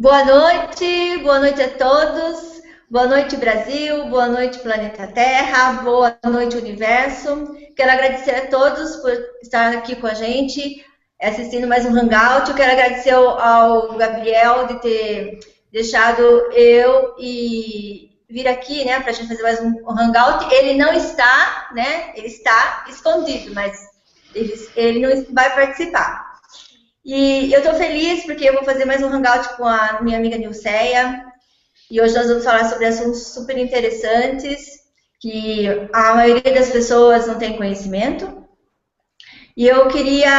Boa noite a todos. Boa noite, Brasil. Boa noite, planeta Terra. Boa noite, universo. Quero agradecer a todos por estar aqui com a gente, assistindo mais um Hangout. Eu quero agradecer ao Gabriel de ter deixado eu e vir aqui, né, para a gente fazer mais um Hangout. Ele não está, né? Ele está escondido, mas ele não vai participar. E eu estou feliz porque eu vou fazer mais um hangout com a minha amiga Nilceia. E hoje nós vamos falar sobre assuntos super interessantes que a maioria das pessoas não tem conhecimento. E eu queria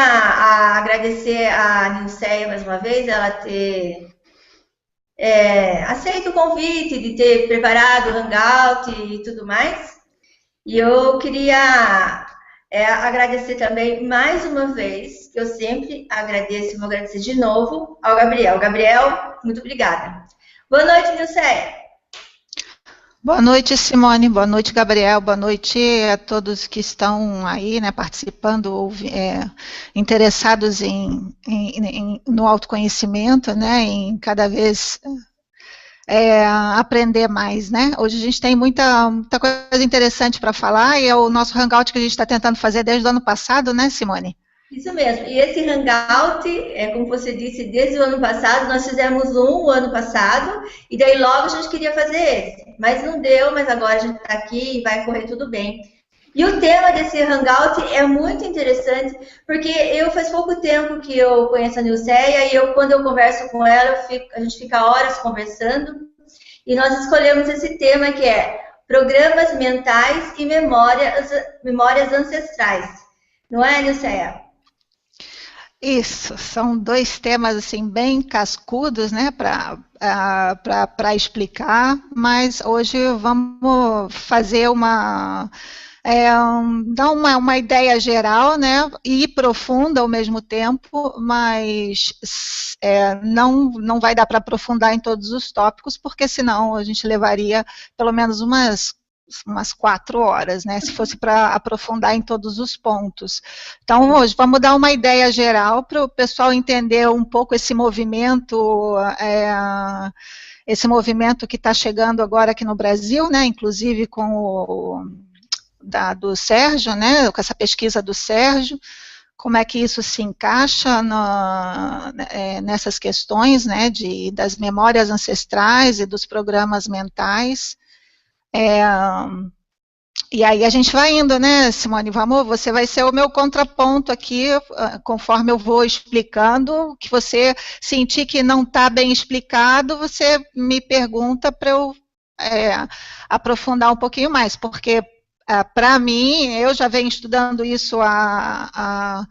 agradecer a Nilceia mais uma vez, ela ter aceito o convite, de ter preparado o hangout e tudo mais. E eu queria agradecer também, mais uma vez, que eu sempre agradeço e vou agradecer de novo, ao Gabriel. Gabriel, muito obrigada. Boa noite, Nilceia. Boa noite, Simone. Boa noite, Gabriel. Boa noite a todos que estão aí, né, participando, interessados no autoconhecimento, né, em cada vez aprender mais, né? Hoje a gente tem muita coisa interessante para falar e é o nosso hangout que a gente está tentando fazer desde o ano passado, né, Simone? Isso mesmo. E esse hangout, como você disse, desde o ano passado, nós fizemos um o ano passado, e daí logo a gente queria fazer esse. Mas não deu, mas agora a gente está aqui e vai correr tudo bem. E o tema desse hangout é muito interessante, porque eu faz pouco tempo que eu conheço a Nilceia, e quando eu converso com ela, a gente fica horas conversando, e nós escolhemos esse tema que é programas mentais e memórias ancestrais. Não é, Nilceia? Isso, são dois temas assim bem cascudos, né, para explicar, mas hoje vamos fazer dar uma ideia geral, né, e profunda ao mesmo tempo, mas não vai dar para aprofundar em todos os tópicos, porque senão a gente levaria pelo menos umas 4 horas, né, se fosse para aprofundar em todos os pontos. Então, hoje, vamos dar uma ideia geral para o pessoal entender um pouco esse movimento que está chegando agora aqui no Brasil, né, inclusive com do Sérgio, né, com essa pesquisa do Sérgio, como é que isso se encaixa nessas questões, né, das memórias ancestrais e dos programas mentais. E aí a gente vai indo, né, Simone? Você vai ser o meu contraponto aqui, conforme eu vou explicando, que você sentir que não está bem explicado, você me pergunta para eu aprofundar um pouquinho mais, porque, para mim, eu já venho estudando isso há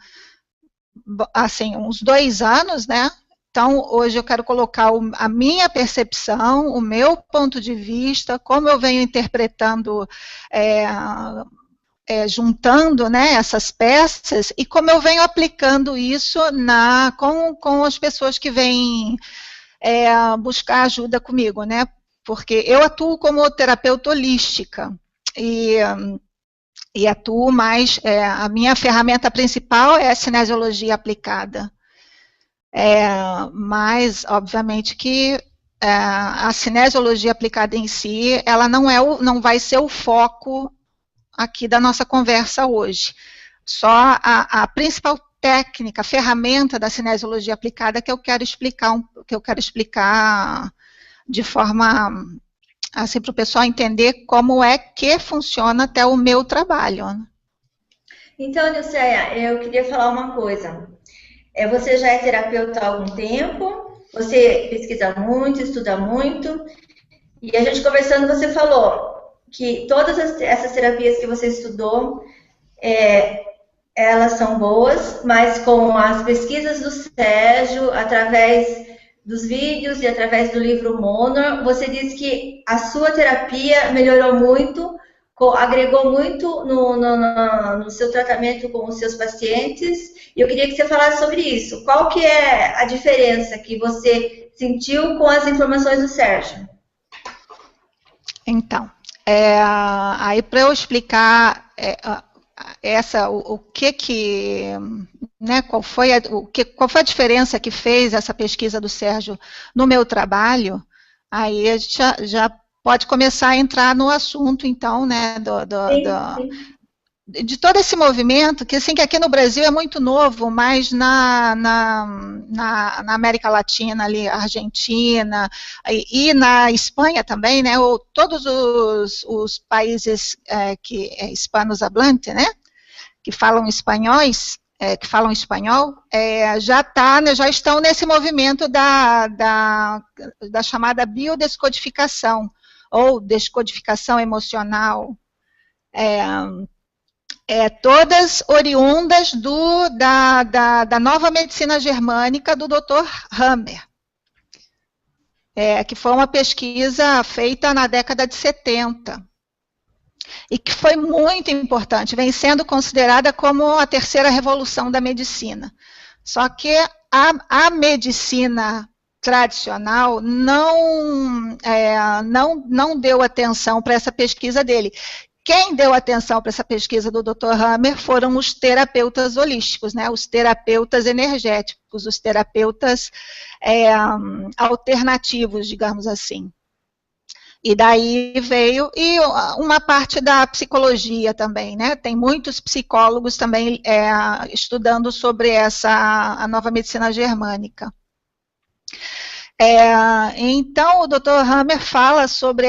assim, uns 2 anos, né? Então, hoje eu quero colocar a minha percepção, o meu ponto de vista, como eu venho interpretando, juntando, né, essas peças, e como eu venho aplicando isso com as pessoas que vêm buscar ajuda comigo, né? Porque eu atuo como terapeuta holística, e atuo mais, a minha ferramenta principal é a cinesiologia aplicada. Mas, obviamente, que a cinesiologia aplicada em si, ela não vai ser o foco aqui da nossa conversa hoje. Só a principal técnica, ferramenta da cinesiologia aplicada que eu quero explicar de forma assim para o pessoal entender como é que funciona até o meu trabalho. Então, Nilceia, eu queria falar uma coisa. Você já é terapeuta há algum tempo, você pesquisa muito, estuda muito, e a gente conversando, você falou que todas essas terapias que você estudou, elas são boas, mas com as pesquisas do Sérgio, através dos vídeos e através do livro Monor, você disse que a sua terapia melhorou muito, agregou muito no seu tratamento com os seus pacientes, e eu queria que você falasse sobre isso. Qual que é a diferença que você sentiu com as informações do Sérgio? Então, aí para eu explicar o que né, qual foi a diferença que fez essa pesquisa do Sérgio no meu trabalho, aí a gente já pode começar a entrar no assunto, então, né, Sim. de todo esse movimento, que assim, que aqui no Brasil é muito novo, mas na América Latina, ali, Argentina, e na Espanha também, né, ou todos os países hispanohablantes, né, que falam espanhóis, que falam espanhol, já estão nesse movimento da chamada biodescodificação, ou descodificação emocional, todas oriundas da nova medicina germânica do Dr. Hammer, que foi uma pesquisa feita na década de 70, e que foi muito importante, vem sendo considerada como a terceira revolução da medicina. Só que a medicina tradicional não deu atenção para essa pesquisa dele. Quem deu atenção para essa pesquisa do Dr. Hammer foram os terapeutas holísticos, né, os terapeutas energéticos, os terapeutas alternativos, digamos assim. E daí veio, e uma parte da psicologia também, né? Tem muitos psicólogos também estudando sobre a nova medicina germânica. Então, o Dr. Hammer fala sobre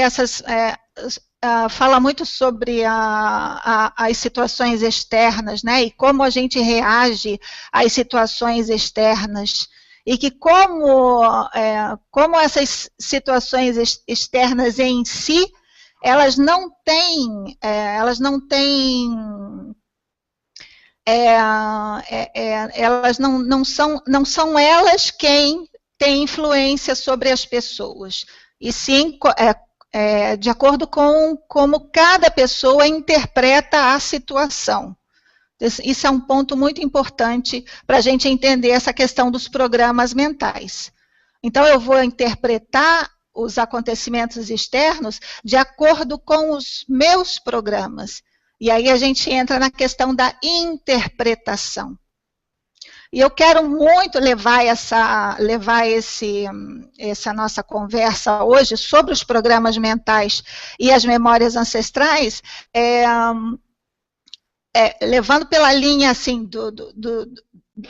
fala muito sobre as situações externas, né? E como a gente reage às situações externas. E que como essas situações externas em si, elas não são elas quem tem influência sobre as pessoas, e sim de acordo com como cada pessoa interpreta a situação. Isso é um ponto muito importante para a gente entender essa questão dos programas mentais. Então, eu vou interpretar os acontecimentos externos de acordo com os meus programas. E aí a gente entra na questão da interpretação. E eu quero muito levar essa nossa conversa hoje sobre os programas mentais e as memórias ancestrais, levando pela linha assim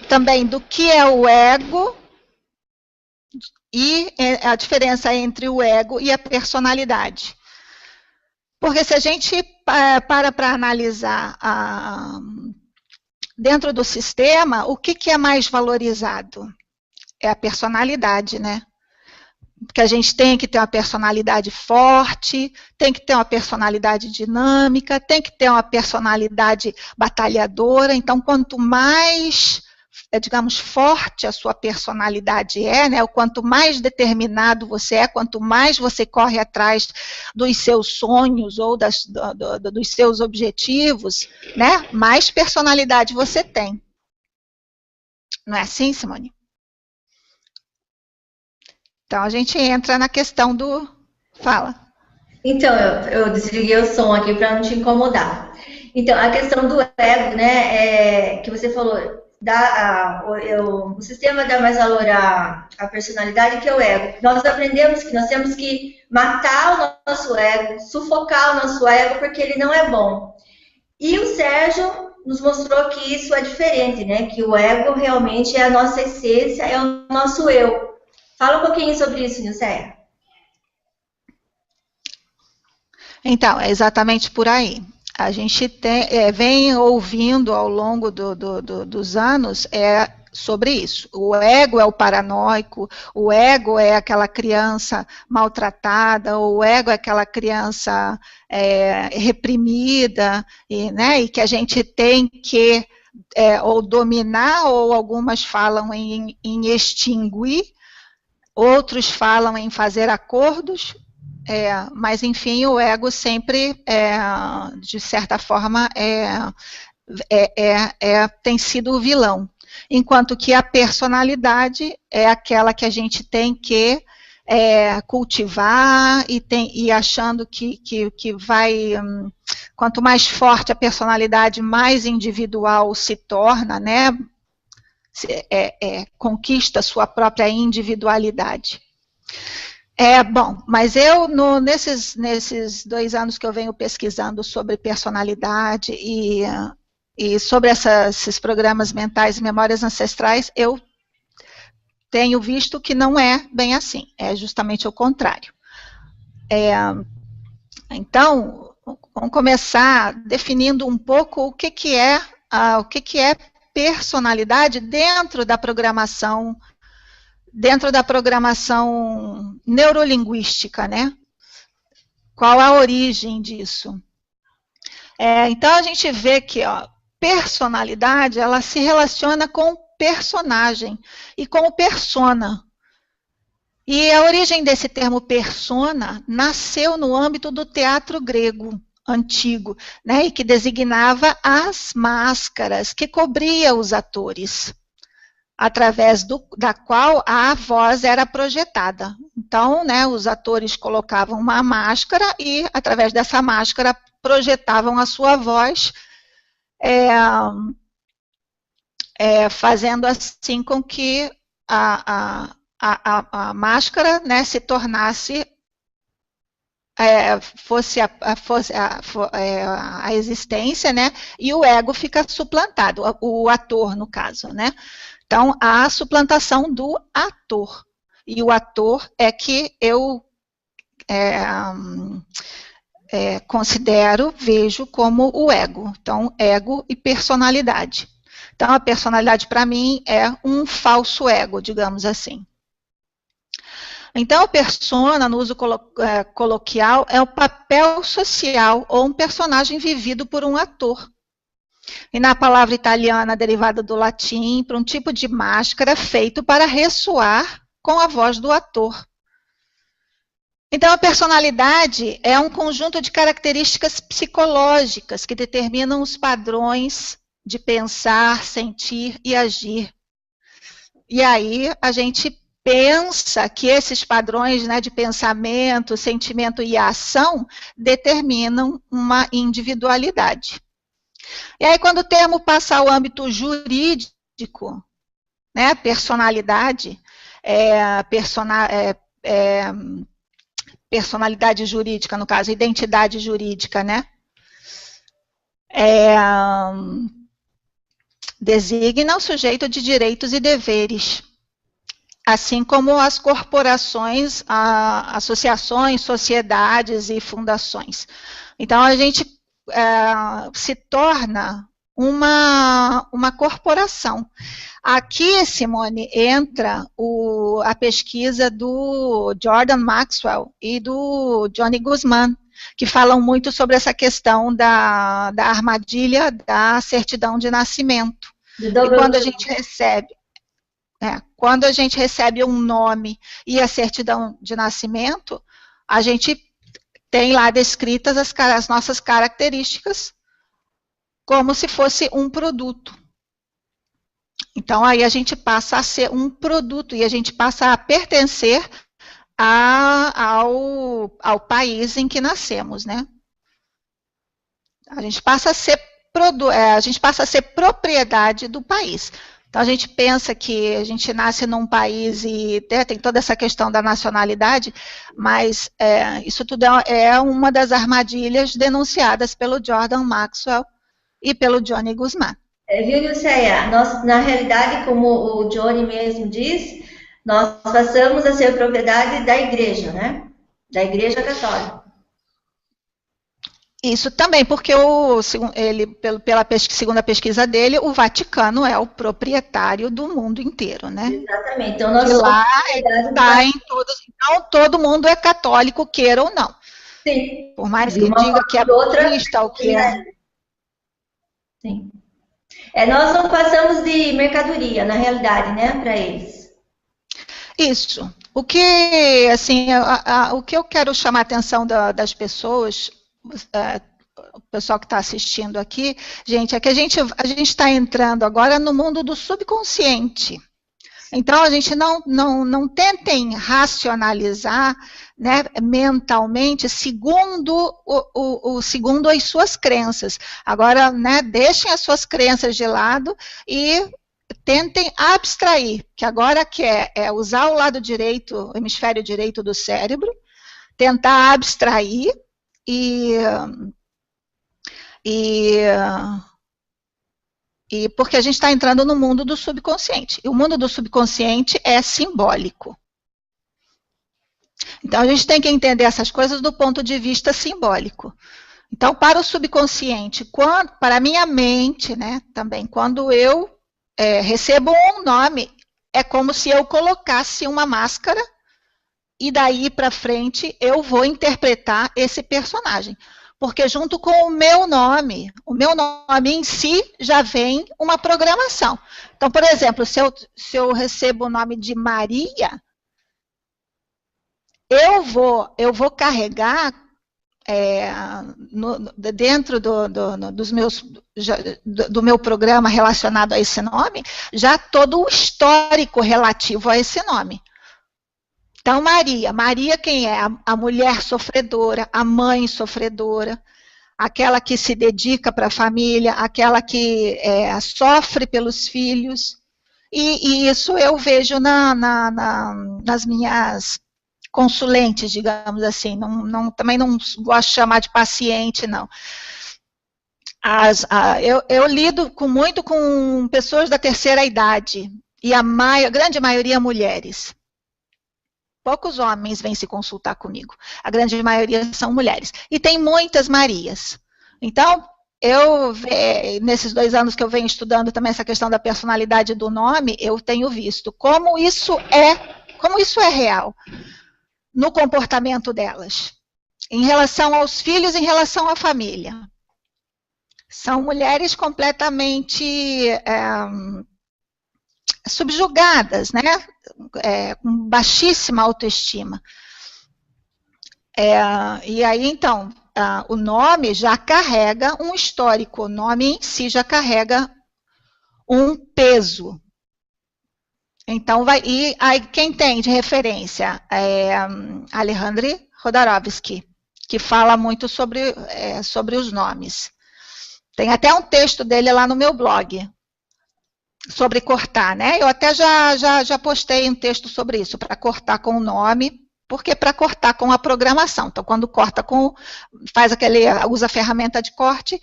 também do que é o ego e a diferença entre o ego e a personalidade. Porque se a gente para analisar dentro do sistema, o que é mais valorizado? É a personalidade, né? Porque a gente tem que ter uma personalidade forte, tem que ter uma personalidade dinâmica, tem que ter uma personalidade batalhadora. Então, quanto mais, digamos, forte a sua personalidade né, o quanto mais determinado você quanto mais você corre atrás dos seus sonhos ou dos seus objetivos, né, mais personalidade você tem. Não é assim, Simone? Então, a gente entra na questão do... Fala. Então, eu desliguei o som aqui para não te incomodar. Então, a questão do ego, né, que você falou, o sistema dá mais valor à personalidade que ao ego. Nós aprendemos que nós temos que matar o nosso ego, sufocar o nosso ego, porque ele não é bom. E o Sérgio nos mostrou que isso é diferente, né, que o ego realmente é a nossa essência, é o nosso eu. Fala um pouquinho sobre isso, Nilceia. Então, é exatamente por aí. A gente vem ouvindo ao longo dos anos sobre isso. O ego é o paranoico, o ego é aquela criança maltratada, o ego é aquela criança reprimida, e que a gente tem que ou dominar, ou algumas falam em extinguir, outros falam em fazer acordos, mas, enfim, o ego sempre, de certa forma, tem sido o vilão. Enquanto que a personalidade é aquela que a gente tem que cultivar e achando que vai... Quanto mais forte a personalidade, mais individual se torna, né? conquista sua própria individualidade. Bom, mas eu, nesses 2 anos que eu venho pesquisando sobre personalidade e sobre esses programas mentais e memórias ancestrais, eu tenho visto que não é bem assim, é justamente o contrário. Então, vamos começar definindo um pouco o que é personalidade dentro da programação neurolinguística, né? Qual a origem disso? Então, a gente vê que personalidade, ela se relaciona com o personagem e com o persona. E a origem desse termo persona nasceu no âmbito do teatro grego antigo, né, e que designava as máscaras que cobria os atores, através da qual a voz era projetada. Então, né, os atores colocavam uma máscara e, através dessa máscara, projetavam a sua voz, fazendo assim com que a máscara, né, se tornasse, fosse a existência, né, e o ego fica suplantado, o ator, no caso, né. Então, há a suplantação do ator, e o ator é que eu vejo como o ego. Então, ego e personalidade. Então, a personalidade, para mim, é um falso ego, digamos assim. Então, a persona, no uso coloquial, é o papel social ou um personagem vivido por um ator. E na palavra italiana derivada do latim, para um tipo de máscara feito para ressoar com a voz do ator. Então, a personalidade é um conjunto de características psicológicas que determinam os padrões de pensar, sentir e agir. E aí, a gente pensa que esses padrões, né, de pensamento, sentimento e ação determinam uma individualidade. E aí, quando o termo passa ao âmbito jurídico, né, personalidade, personalidade jurídica, no caso, identidade jurídica, né, designa o sujeito de direitos e deveres, assim como as corporações, associações, sociedades e fundações. Então, a gente se torna uma corporação. Aqui, Simone, entra a pesquisa do Jordan Maxwell e do Johnny Guzman, que falam muito sobre essa questão da armadilha da certidão de nascimento. E quando a gente recebe um nome e a certidão de nascimento, a gente tem lá descritas as nossas características como se fosse um produto. Então, aí a gente passa a ser um produto e a gente passa a pertencer ao país em que nascemos, né? A gente passa a ser propriedade do país. Então, a gente pensa que a gente nasce num país e tem toda essa questão da nacionalidade, mas isso tudo é uma das armadilhas denunciadas pelo Jordan Maxwell e pelo Johnny Guzman. Viu, Nilceia? Nós, na realidade, como o Johnny mesmo diz, nós passamos a ser propriedade da igreja, né? Da igreja católica. Isso também, porque segundo a pesquisa dele, o Vaticano é o proprietário do mundo inteiro, né? Exatamente. Então, nós lá está em todos. Então, todo mundo é católico, queira ou não. Sim. Por mais que diga que é budista ou que é. Sim. Nós não passamos de mercadoria, na realidade, né, para eles. Isso. O que, assim, o que eu quero chamar a atenção das pessoas, o pessoal que está assistindo aqui, gente, é que a gente está entrando agora no mundo do subconsciente. Então, a gente não tentem racionalizar, né, mentalmente segundo as suas crenças. Agora, né, deixem as suas crenças de lado e tentem abstrair, que agora que é usar o lado direito, o hemisfério direito do cérebro, tentar abstrair e porque a gente está entrando no mundo do subconsciente. E o mundo do subconsciente é simbólico. Então, a gente tem que entender essas coisas do ponto de vista simbólico. Então, para o subconsciente, para a minha mente, né, também, quando eu recebo um nome, é como se eu colocasse uma máscara e daí para frente eu vou interpretar esse personagem. Porque junto com o meu nome em si já vem uma programação. Então, por exemplo, se eu recebo o nome de Maria, eu vou carregar dentro do meu programa relacionado a esse nome, já todo o histórico relativo a esse nome. Então, Maria quem é? A mulher sofredora, a mãe sofredora, aquela que se dedica para a família, aquela que sofre pelos filhos, e isso eu vejo nas minhas consulentes, digamos assim, também não gosto de chamar de paciente, não. Eu lido muito com pessoas da terceira idade, e a grande maioria mulheres. Poucos homens vêm se consultar comigo. A grande maioria são mulheres. E tem muitas Marias. Então, nesses 2 anos que eu venho estudando também essa questão da personalidade do nome, eu tenho visto como isso é real no comportamento delas. Em relação aos filhos, em relação à família. São mulheres completamente subjugadas, né? Com baixíssima autoestima. E aí, então, o nome já carrega um histórico, o nome em si já carrega um peso. Então, e aí quem tem de referência é Alejandro Jodorowsky, que fala muito sobre os nomes. Tem até um texto dele lá no meu blog, sobre cortar, né? Eu até já postei um texto sobre isso, para cortar com o nome, porque para cortar com a programação. Então, quando corta usa a ferramenta de corte,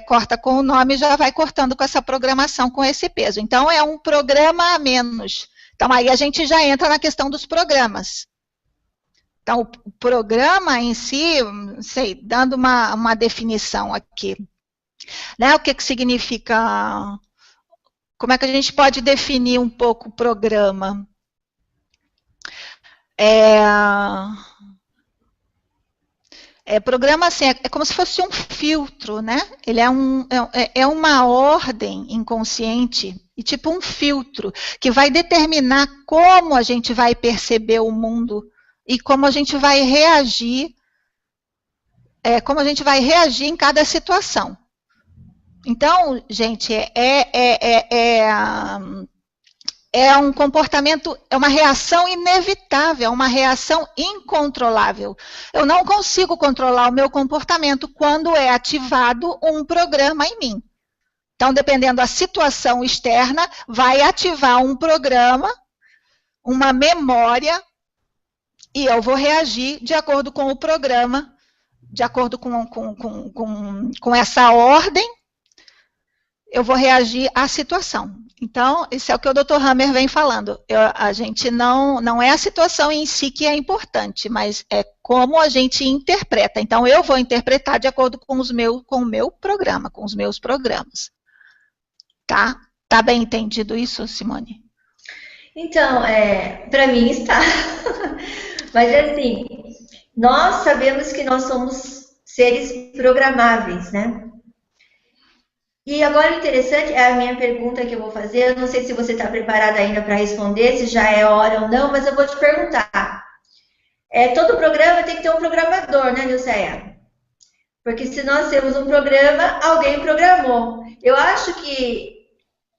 corta com o nome, já vai cortando com essa programação, com esse peso. Então, é um programa a menos. Então, aí a gente já entra na questão dos programas. Então, o programa em si, dando uma definição aqui, né? O que significa... Como é que a gente pode definir um pouco o programa? Programa, assim, é como se fosse um filtro, né? Ele é uma ordem inconsciente, e tipo um filtro, que vai determinar como a gente vai perceber o mundo e como a gente vai reagir, em cada situação. Então, gente, é um comportamento, é uma reação inevitável, é uma reação incontrolável. Eu não consigo controlar o meu comportamento quando é ativado um programa em mim. Então, dependendo da situação externa, vai ativar um programa, uma memória, e eu vou reagir de acordo com o programa, de acordo com essa ordem, eu vou reagir à situação. Então, isso é o que o Dr. Hammer vem falando. A gente não é a situação em si que é importante, mas é como a gente interpreta. Então, eu vou interpretar de acordo com o meu programa, com os meus programas. Tá? Tá bem entendido isso, Simone? Então, para mim está. Mas assim, nós sabemos que nós somos seres programáveis, né? E agora o interessante é a minha pergunta que eu vou fazer. Eu não sei se você está preparada ainda para responder, se já é hora ou não, mas eu vou te perguntar. Todo programa tem que ter um programador, né, Nilceia? Porque se nós temos um programa, alguém programou. Eu acho que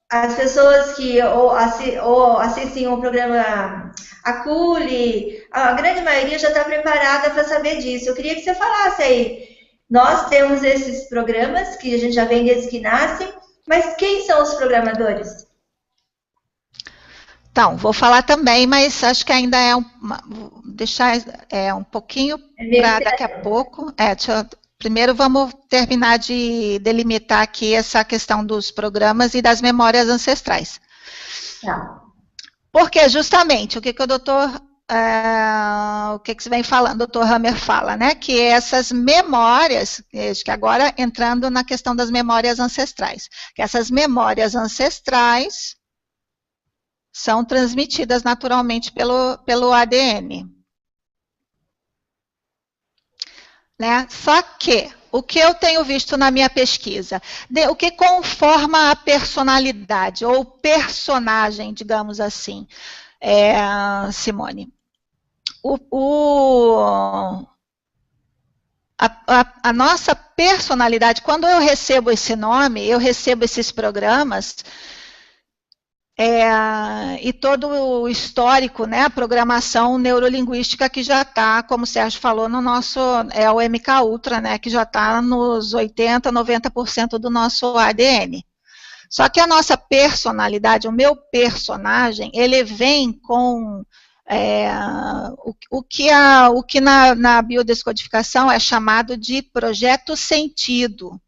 as pessoas que assistem o programa Aculi, a grande maioria já está preparada para saber disso. Eu queria que você falasse aí. Nós temos esses programas que a gente já vem desde que nascem, mas quem são os programadores? Então, vou falar também, mas acho que ainda vou deixar um pouquinho para daqui a pouco. Primeiro vamos terminar de delimitar aqui essa questão dos programas e das memórias ancestrais. Tá. Porque justamente o que o doutor, o que você vem falando, o doutor Hammer fala, né? Que essas memórias, que agora entrando na questão das memórias ancestrais, que essas memórias ancestrais são transmitidas naturalmente pelo ADN. Né? Só que, o que eu tenho visto na minha pesquisa, o que conforma a personalidade, ou personagem, digamos assim, Simone, a nossa personalidade, quando eu recebo esse nome, eu recebo esses programas, e todo o histórico, né, a programação neurolinguística que já está, como o Sérgio falou, no nosso, o MK Ultra, né, que já está nos 80%, 90% do nosso ADN. Só que a nossa personalidade, o meu personagem, ele vem com o que na biodescodificação é chamado de projeto sentido.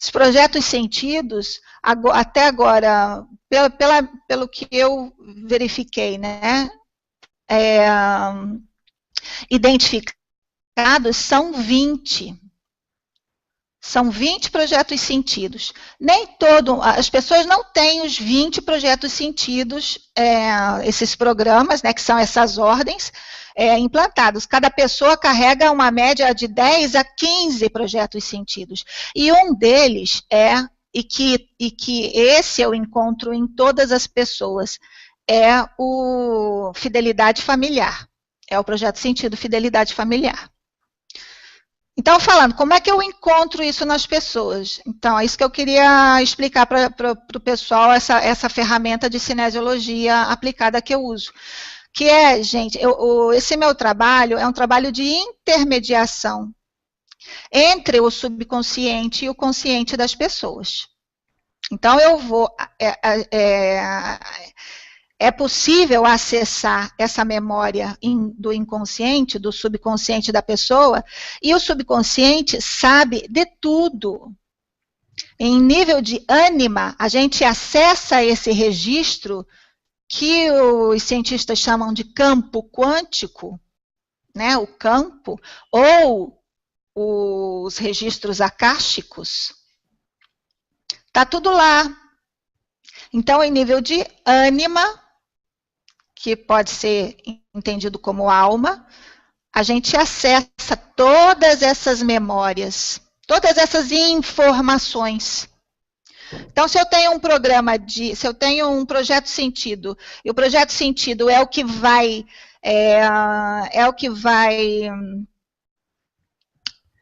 Os projetos sentidos, até agora, pelo que eu verifiquei, né, identificados são 20. São 20 projetos sentidos. As pessoas não têm os 20 projetos sentidos, esses programas, né, que são essas ordens, implantados. Cada pessoa carrega uma média de 10 a 15 projetos sentidos. E um deles e que esse eu encontro em todas as pessoas, é o Fidelidade Familiar. É o projeto sentido Fidelidade Familiar. Então, falando, como é que eu encontro isso nas pessoas? Então, é isso que eu queria explicar para o pessoal, essa ferramenta de cinesiologia aplicada que eu uso. Que gente, esse meu trabalho é um trabalho de intermediação entre o subconsciente e o consciente das pessoas. Então, eu vou... É possível acessar essa memória do inconsciente, do subconsciente da pessoa, e o subconsciente sabe de tudo. Em nível de ânima, a gente acessa esse registro que os cientistas chamam de campo quântico, né, o campo, ou os registros akáshicos. Está tudo lá. Então, em nível de ânima, que pode ser entendido como alma, a gente acessa todas essas memórias, todas essas informações. Então, se eu tenho um se eu tenho um projeto sentido, e o projeto sentido é o que vai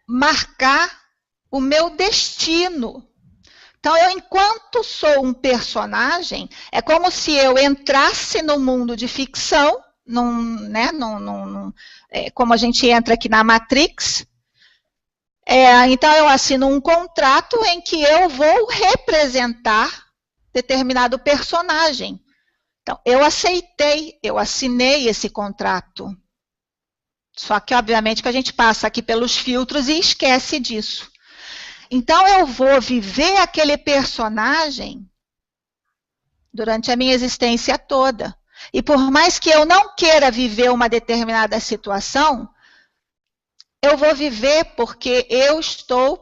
marcar o meu destino. Então, enquanto sou um personagem, é como se eu entrasse no mundo de ficção, como a gente entra aqui na Matrix. Então, eu assino um contrato em que eu vou representar determinado personagem. Então, eu assinei esse contrato. Só que, obviamente, que a gente passa aqui pelos filtros e esquece disso. Então, eu vou viver aquele personagem durante a minha existência toda. E por mais que eu não queira viver uma determinada situação, eu vou viver porque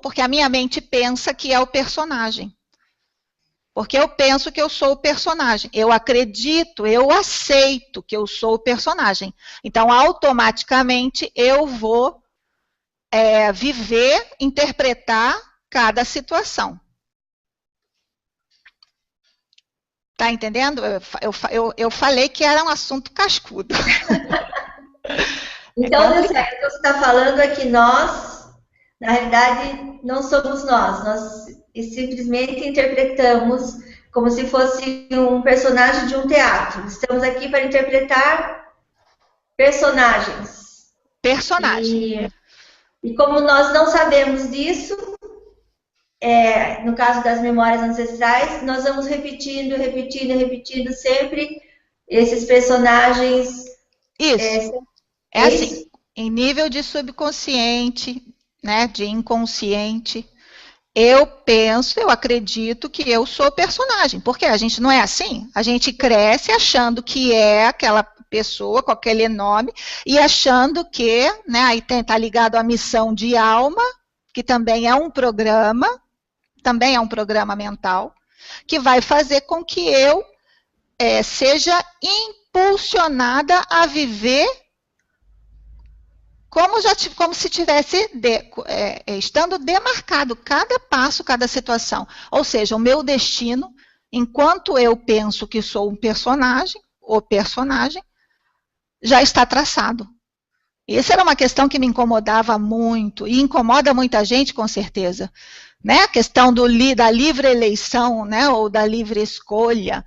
porque a minha mente pensa que é o personagem. Porque eu penso que eu sou o personagem. Eu acredito, eu aceito que eu sou o personagem. Então, automaticamente, eu vou viver, interpretar cada situação. Tá entendendo? Eu falei que era um assunto cascudo. Então, o que você está falando é que nós, na realidade, não somos nós simplesmente interpretamos como se fosse um personagem de um teatro. Estamos aqui para interpretar personagens. E como nós não sabemos disso, no caso das memórias ancestrais, nós vamos repetindo sempre esses personagens... Isso. É assim, em nível de subconsciente, né, de inconsciente, eu penso, eu acredito que eu sou personagem, porque a gente não é assim, a gente cresce achando que é aquela pessoa com aquele nome e achando que, né, aí tá ligado à missão de alma, que também é um programa mental, que vai fazer com que eu seja impulsionada a viver como se tivesse estando demarcado cada passo, cada situação. Ou seja, o meu destino, enquanto eu penso que sou um personagem, ou personagem, já está traçado. E essa era uma questão que me incomodava muito, e incomoda muita gente, com certeza. Né? A questão da livre eleição, né? Ou da livre escolha.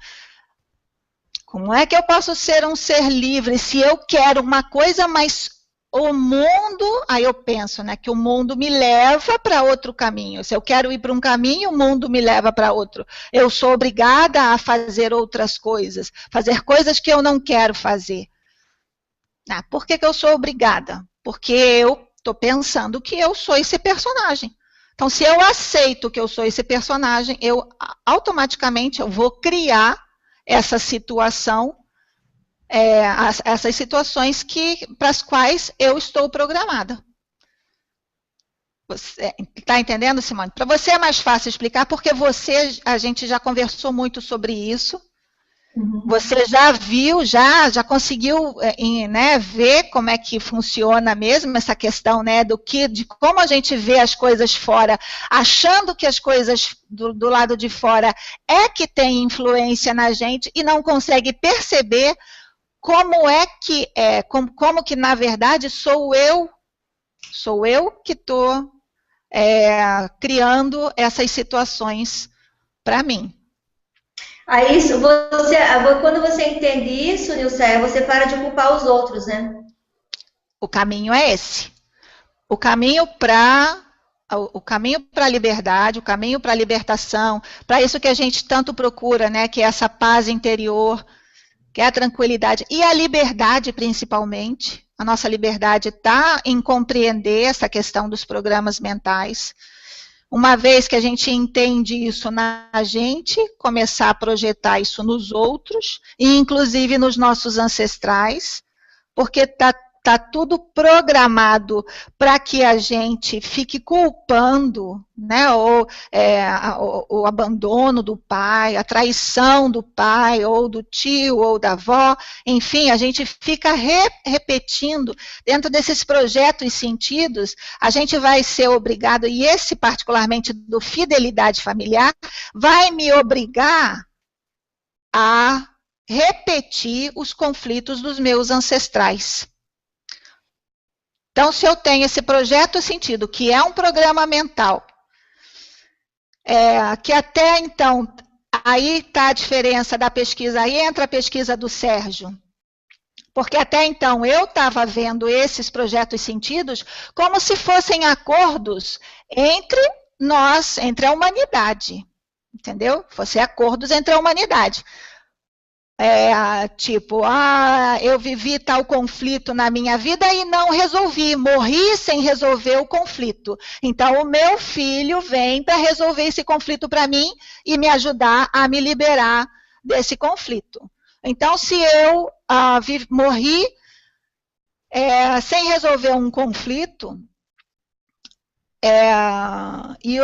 Como é que eu posso ser um ser livre se eu quero uma coisa, mas o mundo, aí eu penso, né, que o mundo me leva para outro caminho. Se eu quero ir para um caminho, o mundo me leva para outro. Eu sou obrigada a fazer outras coisas, fazer coisas que eu não quero fazer. Por que eu sou obrigada? Porque eu estou pensando que eu sou esse personagem. Então, se eu aceito que eu sou esse personagem, eu automaticamente eu vou criar essa situação, essas situações para as quais eu estou programada. Você está entendendo, Simone? Para você é mais fácil explicar, porque a gente já conversou muito sobre isso. Você já viu, já conseguiu né, ver como é que funciona mesmo essa questão, né, de como a gente vê as coisas fora, achando que as coisas do lado de fora que tem influência na gente e não consegue perceber como que na verdade sou eu que estou criando essas situações para mim. Aí, quando você entende isso, Nilce, você para de culpar os outros, né? O caminho é esse. O caminho para a liberdade, o caminho para a libertação, para isso que a gente tanto procura, né? Que é essa paz interior, que é a tranquilidade e a liberdade, principalmente. A nossa liberdade está em compreender essa questão dos programas mentais. Uma vez que a gente entende isso na gente, começar a projetar isso nos outros, e inclusive nos nossos ancestrais, porque está tudo programado para que a gente fique culpando, né, o abandono do pai, a traição do pai, ou do tio, ou da avó, enfim, a gente fica repetindo, dentro desses projetos e sentidos, a gente vai ser obrigado, e esse particularmente do fidelidade familiar, vai me obrigar a repetir os conflitos dos meus ancestrais. Então, se eu tenho esse projeto sentido, que é um programa mental, que até então, aí está a diferença da pesquisa, aí entra a pesquisa do Sérgio, porque até então eu estava vendo esses projetos sentidos como se fossem acordos entre nós, entre a humanidade, entendeu? Fossem acordos entre a humanidade. Eu vivi tal conflito na minha vida e não resolvi, morri sem resolver o conflito. Então, o meu filho vem para resolver esse conflito para mim e me ajudar a me liberar desse conflito. Então, se eu morri sem resolver um conflito, e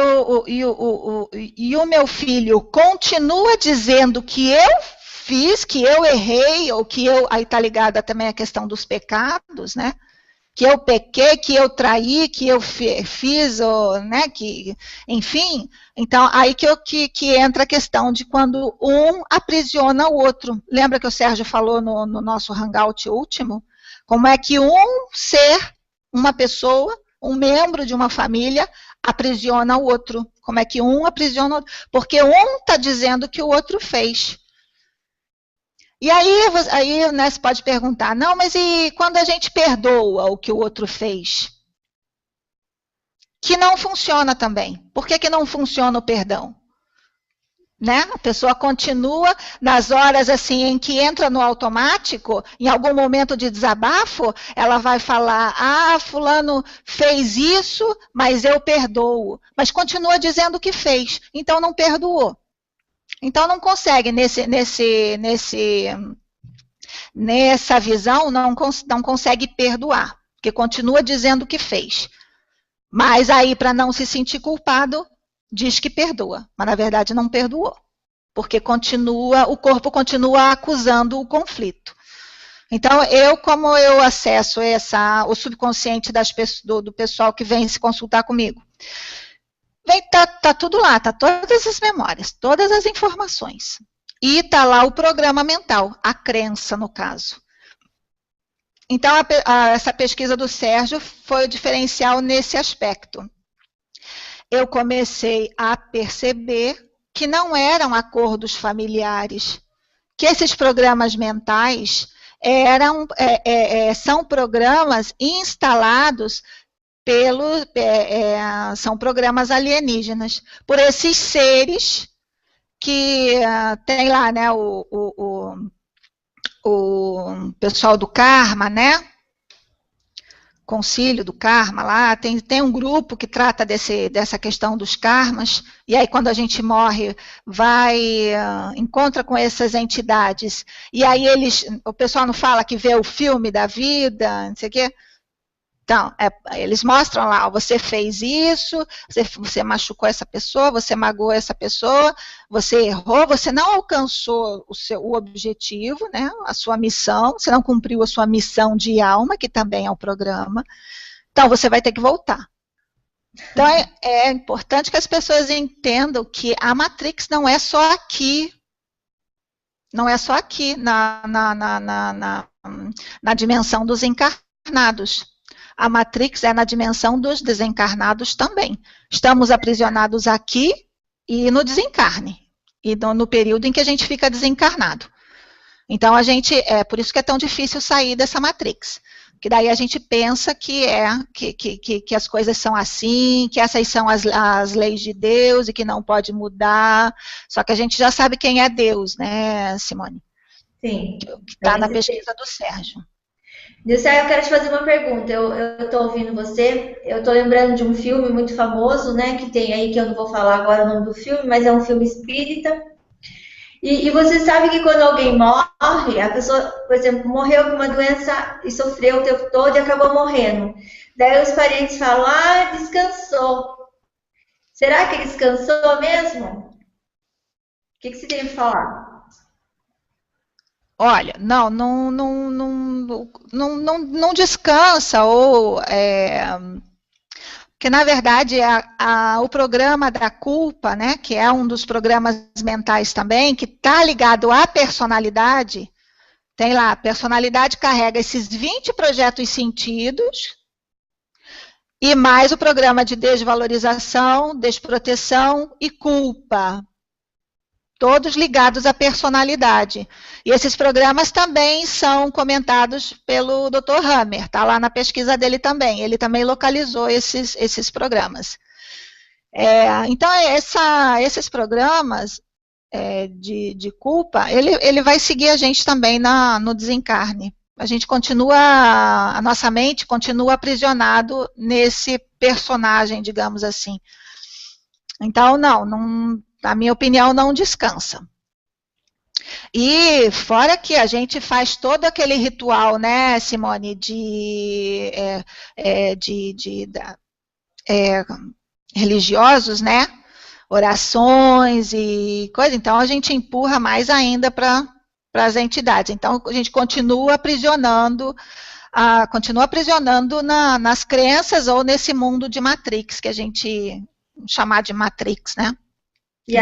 o meu filho continua dizendo que eu fiz, que eu errei, ou que aí está ligada também a questão dos pecados, né? Que eu pequei, que eu traí, que eu fiz, né? Enfim, então aí que entra a questão de quando um aprisiona o outro. Lembra que o Sérgio falou no nosso hangout último? Como é que um ser, uma pessoa, um membro de uma família aprisiona o outro? Como é que um aprisiona o outro? Porque um está dizendo que o outro fez. E aí, né, você pode perguntar, não, mas e quando a gente perdoa o que o outro fez? Que não funciona também. Por que não funciona o perdão? né? A pessoa continua nas horas assim em que entra no automático, em algum momento de desabafo, ela vai falar: ah, fulano fez isso, mas eu perdoo. Mas continua dizendo que fez, então não perdoou. Então não consegue nessa visão não consegue perdoar, porque continua dizendo que fez. Mas aí, para não se sentir culpado, diz que perdoa, mas na verdade não perdoou, porque o corpo continua acusando o conflito. Então, como eu acesso o subconsciente do pessoal que vem se consultar comigo? Tá tudo lá, tá todas as memórias, todas as informações. E tá lá o programa mental, a crença no caso. Então, essa pesquisa do Sérgio foi o diferencial nesse aspecto. Eu comecei a perceber que não eram acordos familiares, que esses programas mentais são programas instalados são programas alienígenas, por esses seres que tem lá, né, o pessoal do karma, né? Concílio do karma lá, tem um grupo que trata dessa questão dos karmas, e aí quando a gente morre, encontra com essas entidades, e aí o pessoal não fala que vê o filme da vida, não sei o quê. Então, eles mostram lá, você fez isso, você machucou essa pessoa, você magoou essa pessoa, você errou, você não alcançou o objetivo, né, a sua missão, você não cumpriu a sua missão de alma, que também é um programa, então você vai ter que voltar. Então, é importante que as pessoas entendam que a Matrix não é só aqui, não é só aqui, na dimensão dos encarnados. A Matrix é na dimensão dos desencarnados também. Estamos aprisionados aqui e no desencarne, e no período em que a gente fica desencarnado. Então, por isso que é tão difícil sair dessa Matrix. Que daí a gente pensa que as coisas são assim, que essas são as leis de Deus e que não pode mudar. Só que a gente já sabe quem é Deus, né, Simone? Sim. Que está na pesquisa do Sérgio. Nilce, eu quero te fazer uma pergunta. Eu estou ouvindo você, eu estou lembrando de um filme muito famoso, né, que tem aí, que eu não vou falar agora o nome do filme, mas é um filme espírita. E você sabe que quando alguém morre, a pessoa, por exemplo, morreu com uma doença e sofreu o tempo todo e acabou morrendo. Daí os parentes falam: ah, descansou. Será que descansou mesmo? O que você tem para falar? Olha, não descansa, porque na verdade o programa da culpa, né, que é um dos programas mentais também, que está ligado à personalidade, tem lá, a personalidade carrega esses 20 projetos sentidos, e mais o programa de desvalorização, desproteção e culpa. Todos ligados à personalidade. E esses programas também são comentados pelo Dr. Hammer, está lá na pesquisa dele também. Ele também localizou esses programas. Então, esses programas de culpa, ele vai seguir a gente também no desencarne. A nossa mente continua aprisionado nesse personagem, digamos assim. Então, na minha opinião, não descansa. E fora que a gente faz todo aquele ritual, né, Simone, religiosos, né, orações e coisa, então a gente empurra mais ainda para as entidades. Então a gente continua aprisionando nas crenças ou nesse mundo de Matrix, que a gente chamar de Matrix, né? E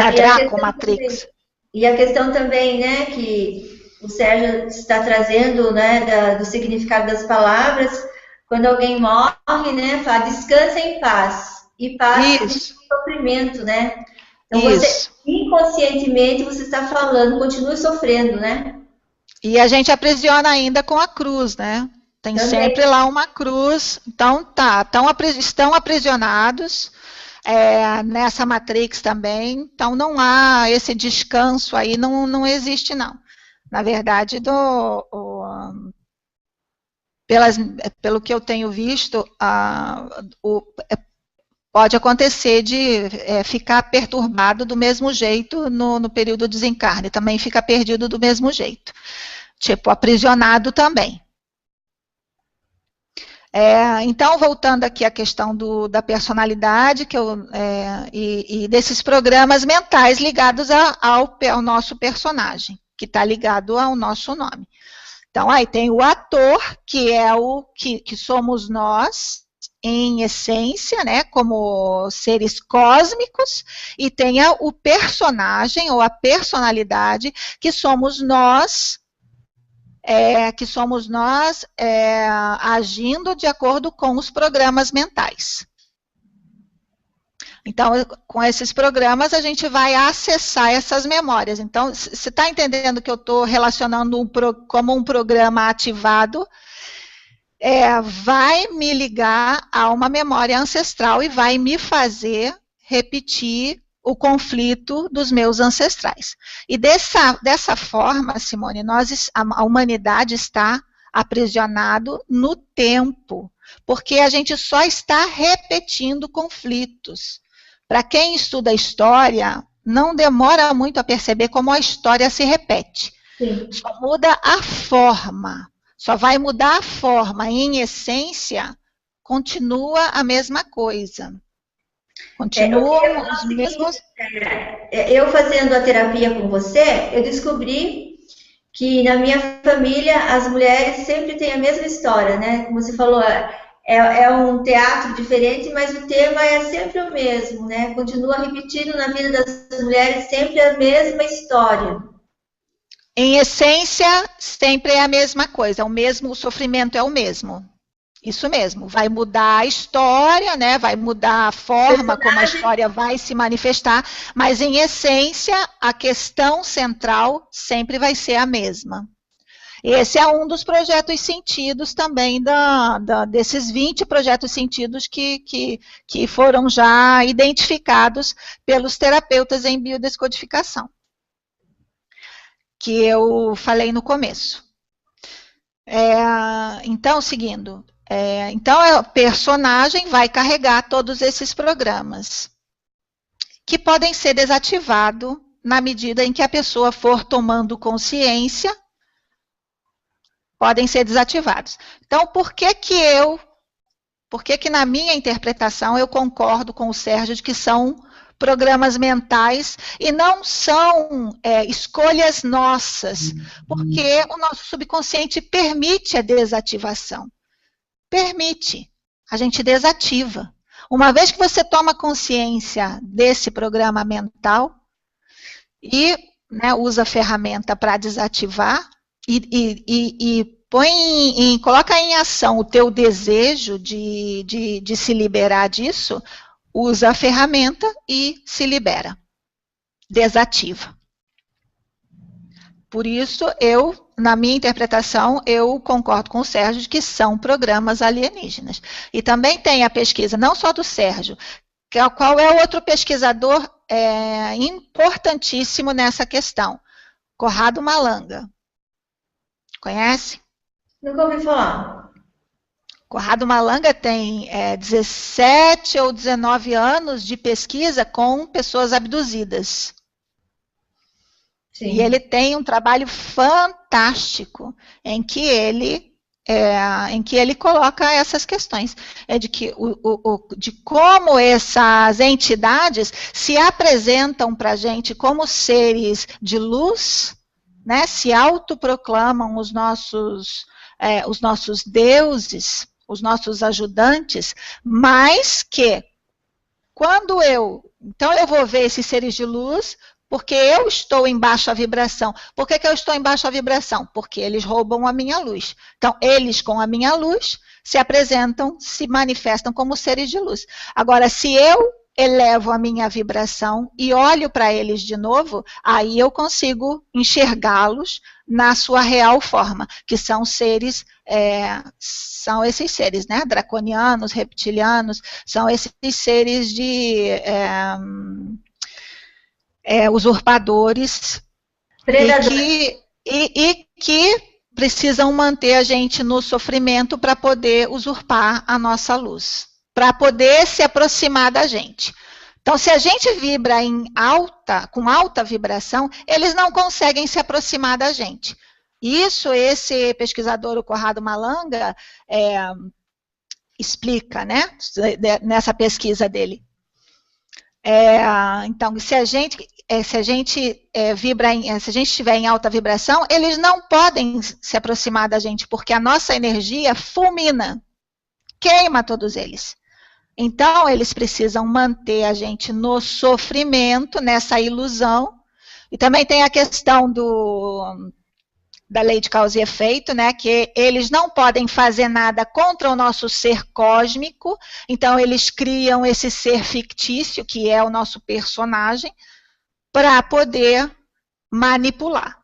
a questão também, né, que o Sérgio está trazendo, né, do significado das palavras, quando alguém morre, né, fala descansa em paz, e paz é sofrimento, né? Então você, inconscientemente, você está falando, continue sofrendo, né? E a gente aprisiona ainda com a cruz, né? Tem sempre lá uma cruz, então estão aprisionados. nessa matrix também, então não há esse descanso aí, não existe não. Na verdade, pelo que eu tenho visto, pode acontecer de ficar perturbado do mesmo jeito no período do desencarne, também fica perdido do mesmo jeito, tipo aprisionado também. Então, voltando aqui à questão da personalidade e desses programas mentais ligados ao nosso personagem, que está ligado ao nosso nome. Então, aí tem o ator, que é o que somos nós, em essência, né, como seres cósmicos, e tem o personagem, ou a personalidade, que somos nós, agindo de acordo com os programas mentais. Então, com esses programas, a gente vai acessar essas memórias. Então, você está entendendo que eu estou relacionando como um programa ativado, vai me ligar a uma memória ancestral e vai me fazer repetir o conflito dos meus ancestrais. E dessa forma, Simone, a humanidade está aprisionado no tempo, porque a gente só está repetindo conflitos. Para quem estuda história, não demora muito a perceber como a história se repete. Sim. Só muda a forma. Só vai mudar a forma. Em essência, continua a mesma coisa. Continuam os mesmos... Eu fazendo a terapia com você, eu descobri que na minha família as mulheres sempre têm a mesma história, né? Como você falou, é um teatro diferente, mas o tema é sempre o mesmo, né? Continua repetindo na vida das mulheres sempre a mesma história. Em essência, sempre é a mesma coisa, o sofrimento é o mesmo. Isso mesmo, vai mudar a história, né? Vai mudar a forma como a história vai se manifestar, mas em essência, a questão central sempre vai ser a mesma. Esse é um dos projetos sentidos também, desses 20 projetos sentidos que foram já identificados pelos terapeutas em biodescodificação, que eu falei no começo. Então, seguindo, então o personagem vai carregar todos esses programas, que podem ser desativados na medida em que a pessoa for tomando consciência, podem ser desativados. Então, por que na minha interpretação eu concordo com o Sérgio de que são programas mentais e não são escolhas nossas, porque o nosso subconsciente permite a desativação. Permite, a gente desativa. Uma vez que você toma consciência desse programa mental e usa a ferramenta para desativar e coloca em ação o teu desejo de se liberar disso, usa a ferramenta e se libera, desativa. Por isso, na minha interpretação, eu concordo com o Sérgio de que são programas alienígenas. E também tem a pesquisa, não só do Sérgio, qual é o outro pesquisador importantíssimo nessa questão? Corrado Malanga. Conhece? Nunca ouvi falar. Corrado Malanga tem 17 ou 19 anos de pesquisa com pessoas abduzidas. Sim. E ele tem um trabalho fantástico em que ele coloca essas questões, de como essas entidades se apresentam para a gente como seres de luz, né, se autoproclamam os nossos deuses, os nossos ajudantes, mas que então eu vou ver esses seres de luz, porque eu estou em baixa vibração. Por que eu estou em baixa vibração? Porque eles roubam a minha luz. Então, eles com a minha luz se apresentam, se manifestam como seres de luz. Agora, se eu elevo a minha vibração e olho para eles de novo, aí eu consigo enxergá-los na sua real forma, que são seres, são esses seres, né? Draconianos, reptilianos, são esses seres de usurpadores e que precisam manter a gente no sofrimento para poder usurpar a nossa luz, para poder se aproximar da gente. Então, se a gente vibra com alta vibração, eles não conseguem se aproximar da gente. Isso, esse pesquisador, o Conrado Malanga, explica, né, nessa pesquisa dele. Então, se a gente estiver em alta vibração, eles não podem se aproximar da gente, porque a nossa energia fulmina, queima todos eles. Então, eles precisam manter a gente no sofrimento, nessa ilusão. E também tem a questão da lei de causa e efeito, né, que eles não podem fazer nada contra o nosso ser cósmico, então eles criam esse ser fictício, que é o nosso personagem, para poder manipular.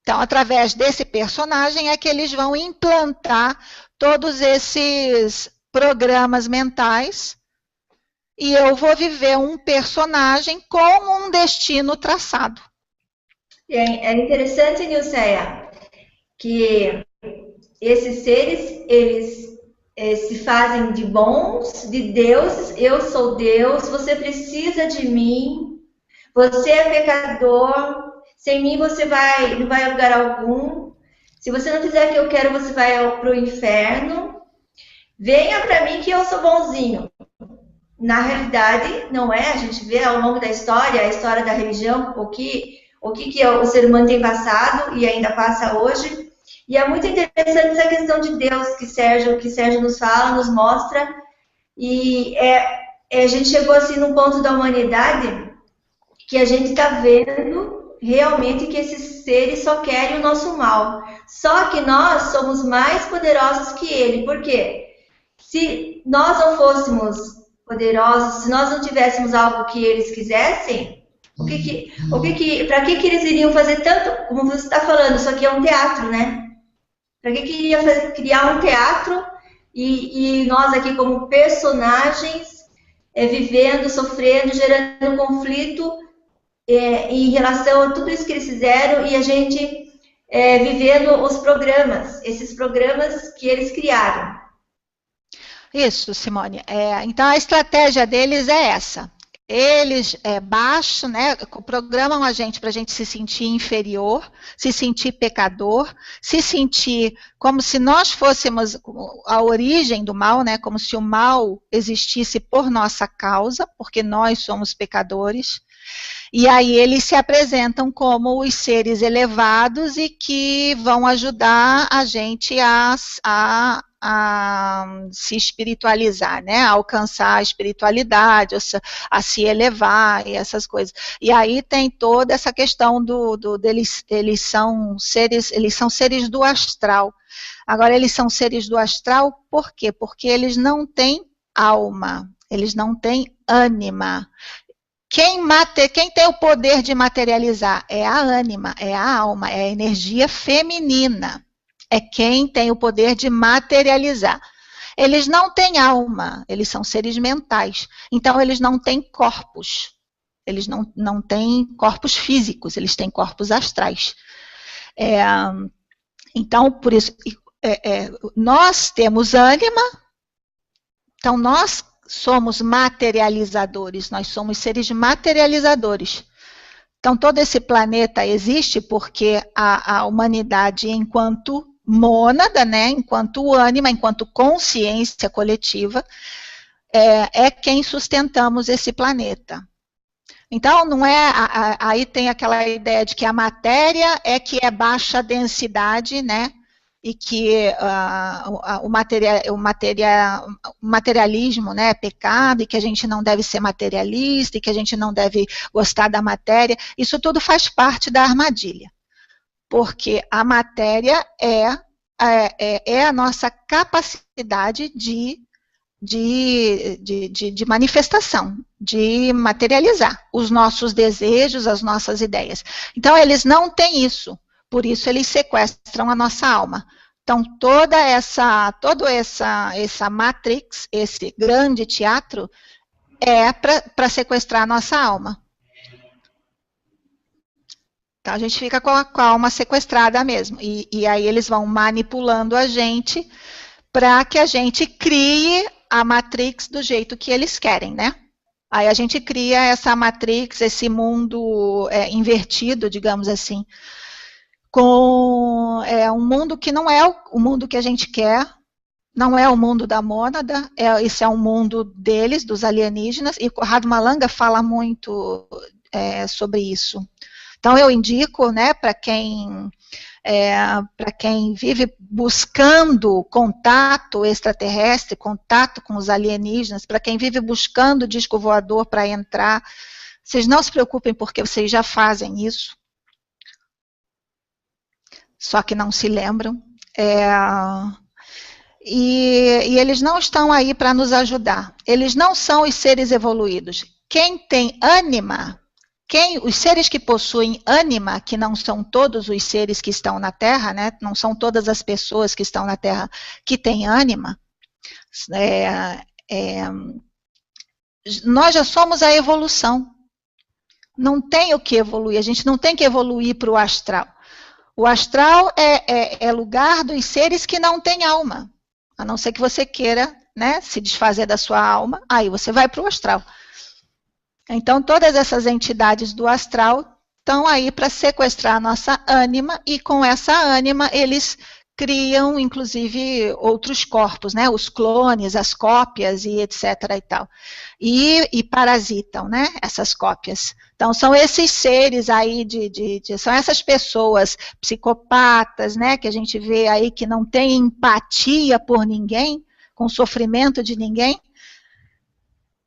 Então, através desse personagem é que eles vão implantar todos esses programas mentais e eu vou viver um personagem com um destino traçado. É interessante, Nilceia, que esses seres, eles se fazem de bons, de deuses. Eu sou Deus, você precisa de mim, você é pecador, sem mim você não vai a lugar algum, se você não fizer o que eu quero, você vai para o inferno, venha para mim que eu sou bonzinho. Na realidade, não é. A gente vê ao longo da história, a história da religião, o que o ser humano tem passado e ainda passa hoje. E é muito interessante essa questão de Deus que Sérgio nos fala, nos mostra. E a gente chegou assim num ponto da humanidade que a gente está vendo realmente que esses seres só querem o nosso mal. Só que nós somos mais poderosos que ele. Por quê? Se nós não fôssemos poderosos, se nós não tivéssemos algo que eles quisessem, para que eles iriam fazer tanto, como você está falando, isso aqui é um teatro, né? Para que iria criar um teatro e nós aqui como personagens vivendo, sofrendo, gerando conflito em relação a tudo isso que eles fizeram e a gente vivendo os programas, esses programas que eles criaram. Isso, Simone. Então, a estratégia deles é essa. Eles baixam, né, programam a gente para a gente se sentir inferior, se sentir pecador, se sentir como se nós fôssemos a origem do mal, né, como se o mal existisse por nossa causa, porque nós somos pecadores. E aí eles se apresentam como os seres elevados e que vão ajudar a gente a se espiritualizar, né? A alcançar a espiritualidade, a se elevar e essas coisas. E aí tem toda essa questão eles são seres do astral. Agora, eles são seres do astral por quê? Porque eles não têm alma, eles não têm ânima. Quem tem o poder de materializar é a ânima, é a alma, é a energia feminina. É quem tem o poder de materializar. Eles não têm alma, eles são seres mentais. Então, eles não têm corpos. Eles não têm corpos físicos, eles têm corpos astrais. Então, por isso, nós temos ânima, então nós somos materializadores, nós somos seres materializadores. Então, todo esse planeta existe porque a humanidade, enquanto mônada, né, enquanto ânima, enquanto consciência coletiva, é quem sustentamos esse planeta. Então, não é, aí tem aquela ideia de que a matéria é que é baixa densidade, né, e que o materialismo, né, é pecado, e que a gente não deve ser materialista, e que a gente não deve gostar da matéria. Isso tudo faz parte da armadilha, porque a matéria é a nossa capacidade de de manifestação, de materializar os nossos desejos, as nossas ideias. Então, eles não têm isso, por isso eles sequestram a nossa alma. Então, toda essa matrix, esse grande teatro, é para sequestrar a nossa alma. Então, a gente fica com a alma sequestrada mesmo. E aí eles vão manipulando a gente para que a gente crie a matrix do jeito que eles querem, né? Aí a gente cria essa matrix, esse mundo invertido, digamos assim, com um mundo que não é o mundo que a gente quer, não é o mundo da mônada, esse é um mundo deles, dos alienígenas, e Conrado Malanga fala muito sobre isso. Então eu indico, né, para quem vive buscando contato extraterrestre, contato com os alienígenas, para quem vive buscando disco voador para entrar, vocês não se preocupem porque vocês já fazem isso, só que não se lembram. E eles não estão aí para nos ajudar. Eles não são os seres evoluídos. Quem tem ânima, os seres que possuem ânima, que não são todos os seres que estão na Terra, né? Não são todas as pessoas que estão na Terra que têm ânima, nós já somos a evolução. Não tem o que evoluir, a gente não tem que evoluir para o astral. O astral é lugar dos seres que não têm alma. A não ser que você queira, né, se desfazer da sua alma, aí você vai para o astral. Então, todas essas entidades do astral estão aí para sequestrar a nossa ânima, e com essa ânima eles criam, inclusive, outros corpos, né, os clones, as cópias e etc. e tal. E parasitam, né, essas cópias. Então, são esses seres aí, são essas pessoas psicopatas, né, que a gente vê aí que não tem empatia por ninguém, com o sofrimento de ninguém,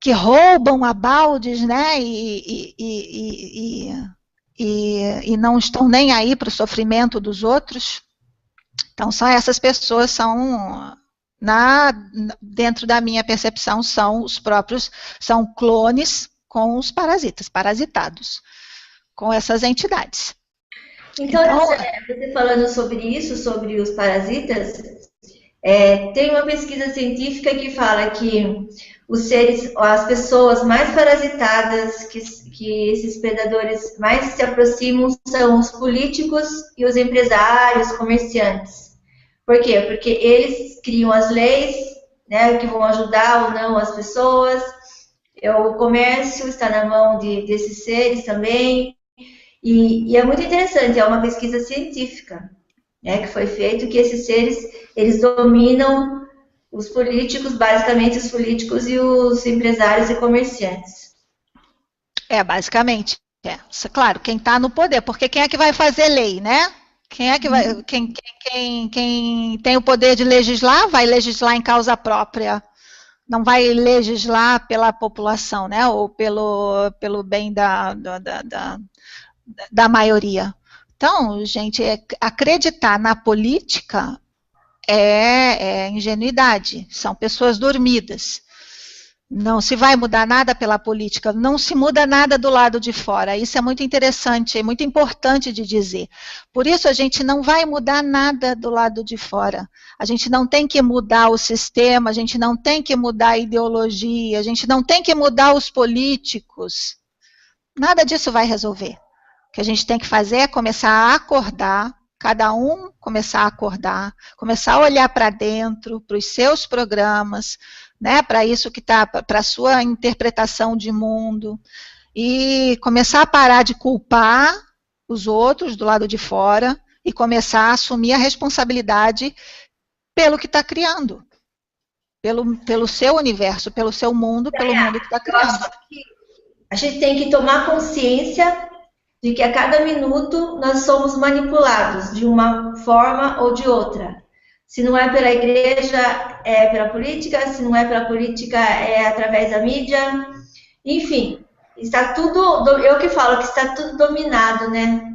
que roubam a baldes, né, e não estão nem aí para o sofrimento dos outros. Então, essas pessoas dentro da minha percepção, são clones com os parasitados, com essas entidades. Então, você falando sobre isso, sobre os parasitas, tem uma pesquisa científica que fala que as pessoas mais parasitadas, que esses predadores mais se aproximam, são os políticos e os empresários, comerciantes. Por quê? Porque eles criam as leis, né, que vão ajudar ou não as pessoas. O comércio está na mão desses seres também. E é muito interessante, é uma pesquisa científica, né, que foi feita, que esses seres, eles dominam os políticos, basicamente os políticos e os empresários e comerciantes. Basicamente. Claro, quem está no poder, porque quem é que vai fazer lei, né? Quem é que vai, quem tem o poder de legislar, vai legislar em causa própria, não vai legislar pela população, né? Ou pelo bem da maioria. Então, gente, acreditar na política é ingenuidade, são pessoas dormidas. Não se vai mudar nada pela política, não se muda nada do lado de fora. Isso é muito interessante, é muito importante de dizer. Por isso a gente não vai mudar nada do lado de fora. A gente não tem que mudar o sistema, a gente não tem que mudar a ideologia, a gente não tem que mudar os políticos. Nada disso vai resolver. O que a gente tem que fazer é começar a acordar, cada um começar a acordar, começar a olhar para dentro, para os seus programas, né, para isso que está, para a sua interpretação de mundo, e começar a parar de culpar os outros do lado de fora e começar a assumir a responsabilidade pelo que está criando, pelo seu universo, pelo seu mundo, pelo mundo que está criando. A gente tem que tomar consciência de que a cada minuto nós somos manipulados de uma forma ou de outra. Se não é pela igreja, é pela política. Se não é pela política, é através da mídia. Enfim, está tudo, eu que falo que está tudo dominado, né?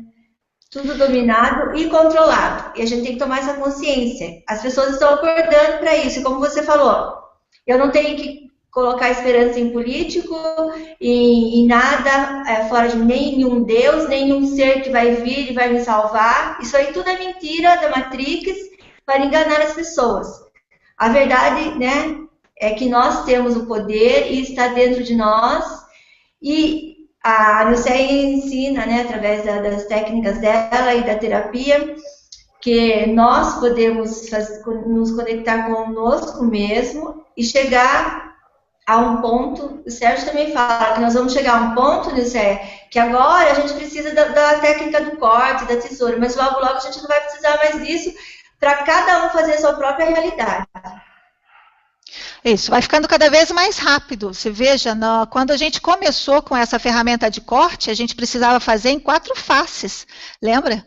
Tudo dominado e controlado. E a gente tem que tomar essa consciência. As pessoas estão acordando para isso. E como você falou, Eu não tenho que colocar esperança em político, em nada fora de nenhum Deus, nenhum ser que vai vir e vai me salvar. Isso aí tudo é mentira da Matrix para enganar as pessoas. A verdade, né, é que nós temos o poder e está dentro de nós. E a Nilceia ensina, né, através das técnicas dela e da terapia, que nós podemos nos conectar conosco mesmo e chegar a um ponto. O Sérgio também fala que nós vamos chegar a um ponto, Nilceia, que agora a gente precisa da técnica do corte, da tesoura, mas logo, logo a gente não vai precisar mais disso, para cada um fazer a sua própria realidade. Isso, vai ficando cada vez mais rápido. Você veja, quando a gente começou com essa ferramenta de corte, a gente precisava fazer em 4 faces, lembra?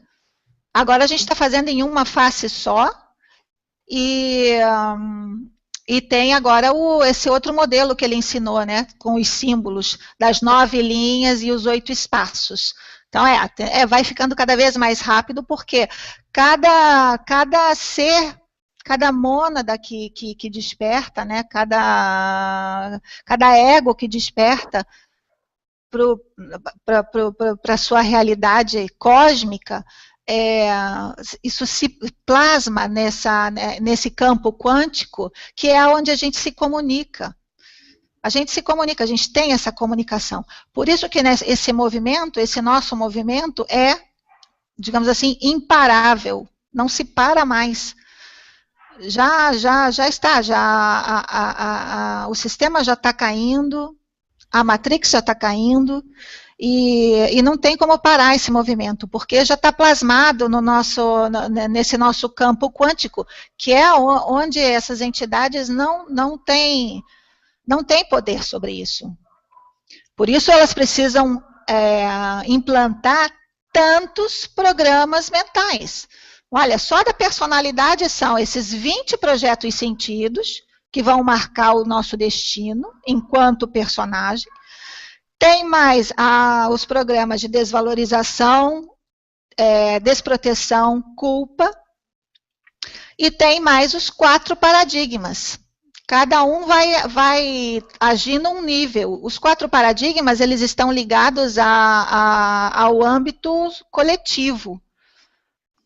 Agora a gente está fazendo em uma face só, e tem agora esse outro modelo que ele ensinou, né, com os símbolos das 9 linhas e os 8 espaços. Então, vai ficando cada vez mais rápido, porque cada ser, cada mônada que desperta, né, cada ego que desperta para a sua realidade cósmica, isso se plasma nesse campo quântico, que é onde a gente se comunica. A gente tem essa comunicação. Por isso que esse movimento, esse nosso movimento é, digamos assim, imparável, não se para mais. Já está, o sistema já está caindo, a Matrix já está caindo, e não tem como parar esse movimento, porque já está plasmado nesse nosso campo quântico, que é onde essas entidades não têm poder sobre isso. Por isso elas precisam implantar tantos programas mentais. Olha, só da personalidade são esses 20 projetos sentidos, que vão marcar o nosso destino enquanto personagem. Tem mais os programas de desvalorização, desproteção, culpa. E tem mais os 4 paradigmas. Cada um vai agir num nível. Os 4 paradigmas, eles estão ligados ao âmbito coletivo,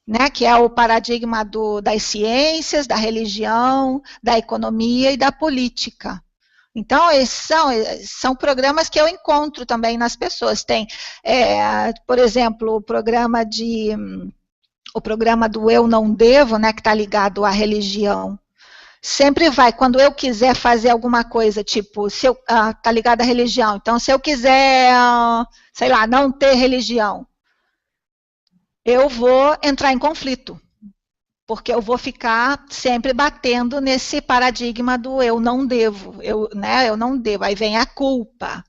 né, que é o paradigma das ciências, da religião, da economia e da política. Então, esses são programas que eu encontro também nas pessoas. Tem, por exemplo, o programa do eu não devo, né, que está ligado à religião. Sempre vai, quando eu quiser fazer alguma coisa, tipo, está ligado à religião, então se eu quiser, sei lá, não ter religião, eu vou entrar em conflito, porque eu vou ficar sempre batendo nesse paradigma do eu não devo, eu não devo, aí vem a culpa,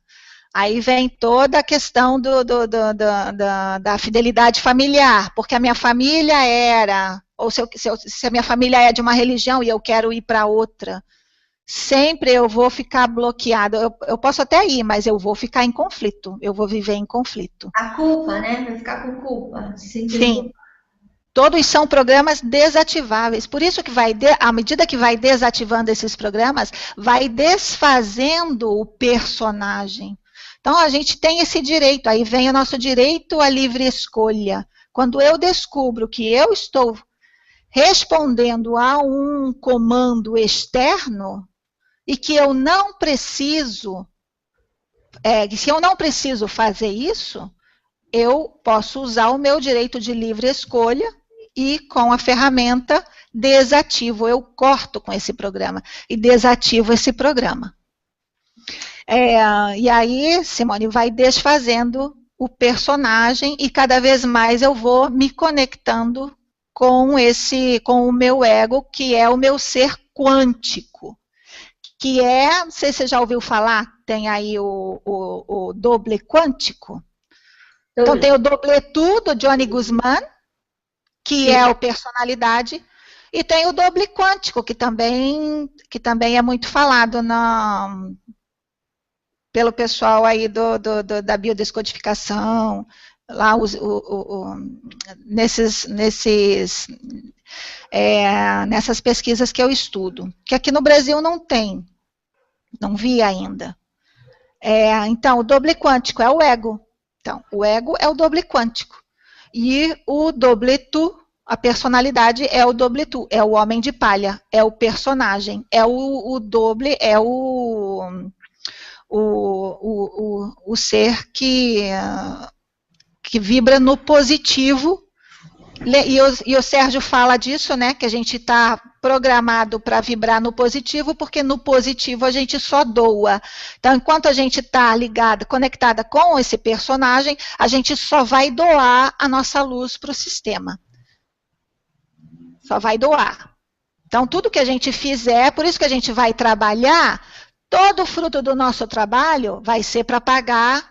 aí vem toda a questão da fidelidade familiar, porque a minha família era, ou se a minha família é de uma religião e eu quero ir para outra, sempre eu vou ficar bloqueada. Eu posso até ir, mas eu vou ficar em conflito, eu vou viver em conflito. A culpa, né? Vai ficar com culpa. Sim. Todos são programas desativáveis. Por isso que à medida que vai desativando esses programas, vai desfazendo o personagem. Então, a gente tem esse direito, aí vem o nosso direito à livre escolha. Quando eu descubro que eu estou respondendo a um comando externo e que eu não preciso, se eu não preciso fazer isso, eu posso usar o meu direito de livre escolha e com a ferramenta desativo, eu corto com esse programa e desativo esse programa. E aí, Simone, vai desfazendo o personagem e cada vez mais eu vou me conectando com o meu ego, que é o meu ser quântico, que não sei se você já ouviu falar, tem aí o doble quântico. Então tem o Dobletu, do Johnny Guzman, que é a personalidade, e tem o doble quântico, que também é muito falado pelo pessoal aí da biodescodificação, lá nessas pesquisas que eu estudo, que aqui no Brasil não tem. Não vi ainda. Então, o doble quântico é o ego. Então, o ego é o doble quântico. E o doble tu, a personalidade é o doble tu, é o homem de palha, é o personagem, é o doble, é o ser que vibra no positivo. E o Sérgio fala disso, né? Que a gente está programado para vibrar no positivo, porque no positivo a gente só doa. Então, enquanto a gente está ligada, conectada com esse personagem, a gente só vai doar a nossa luz para o sistema. Só vai doar. Então, tudo que a gente fizer, por isso que a gente vai trabalhar, todo o fruto do nosso trabalho vai ser para pagar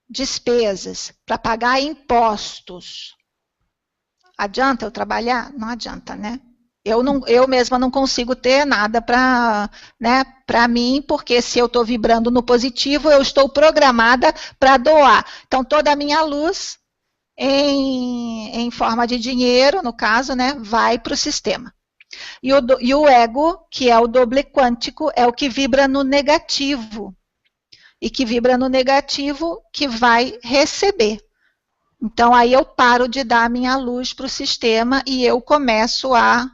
despesas, para pagar impostos. Adianta eu trabalhar? Não adianta, né? Eu mesma não consigo ter nada para mim, porque se eu estou vibrando no positivo, eu estou programada para doar. Então, toda a minha luz, em forma de dinheiro, no caso, né, vai para o sistema. E o ego, que é o doble quântico, é o que vibra no negativo. E que vibra no negativo, que vai receber. Então, aí eu paro de dar a minha luz para o sistema e eu começo a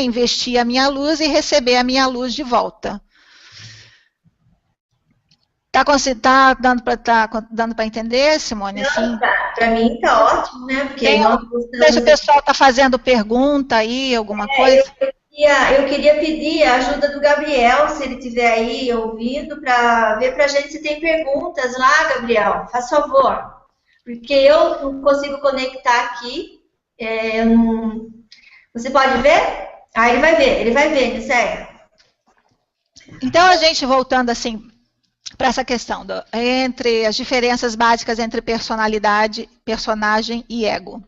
investir a minha luz e receber a minha luz de volta. Tá dando para entender, Simone? Não, tá. Para mim tá ótimo, né? Porque nós o pessoal está fazendo pergunta aí, alguma coisa. Eu queria pedir a ajuda do Gabriel, se ele estiver aí ouvindo, para ver para a gente se tem perguntas lá, Gabriel. Faz favor. Porque eu não consigo conectar aqui. Você pode ver? Ah, ele vai ver, Nisséia. Então, a gente voltando assim para essa questão entre as diferenças básicas entre personalidade, personagem e ego.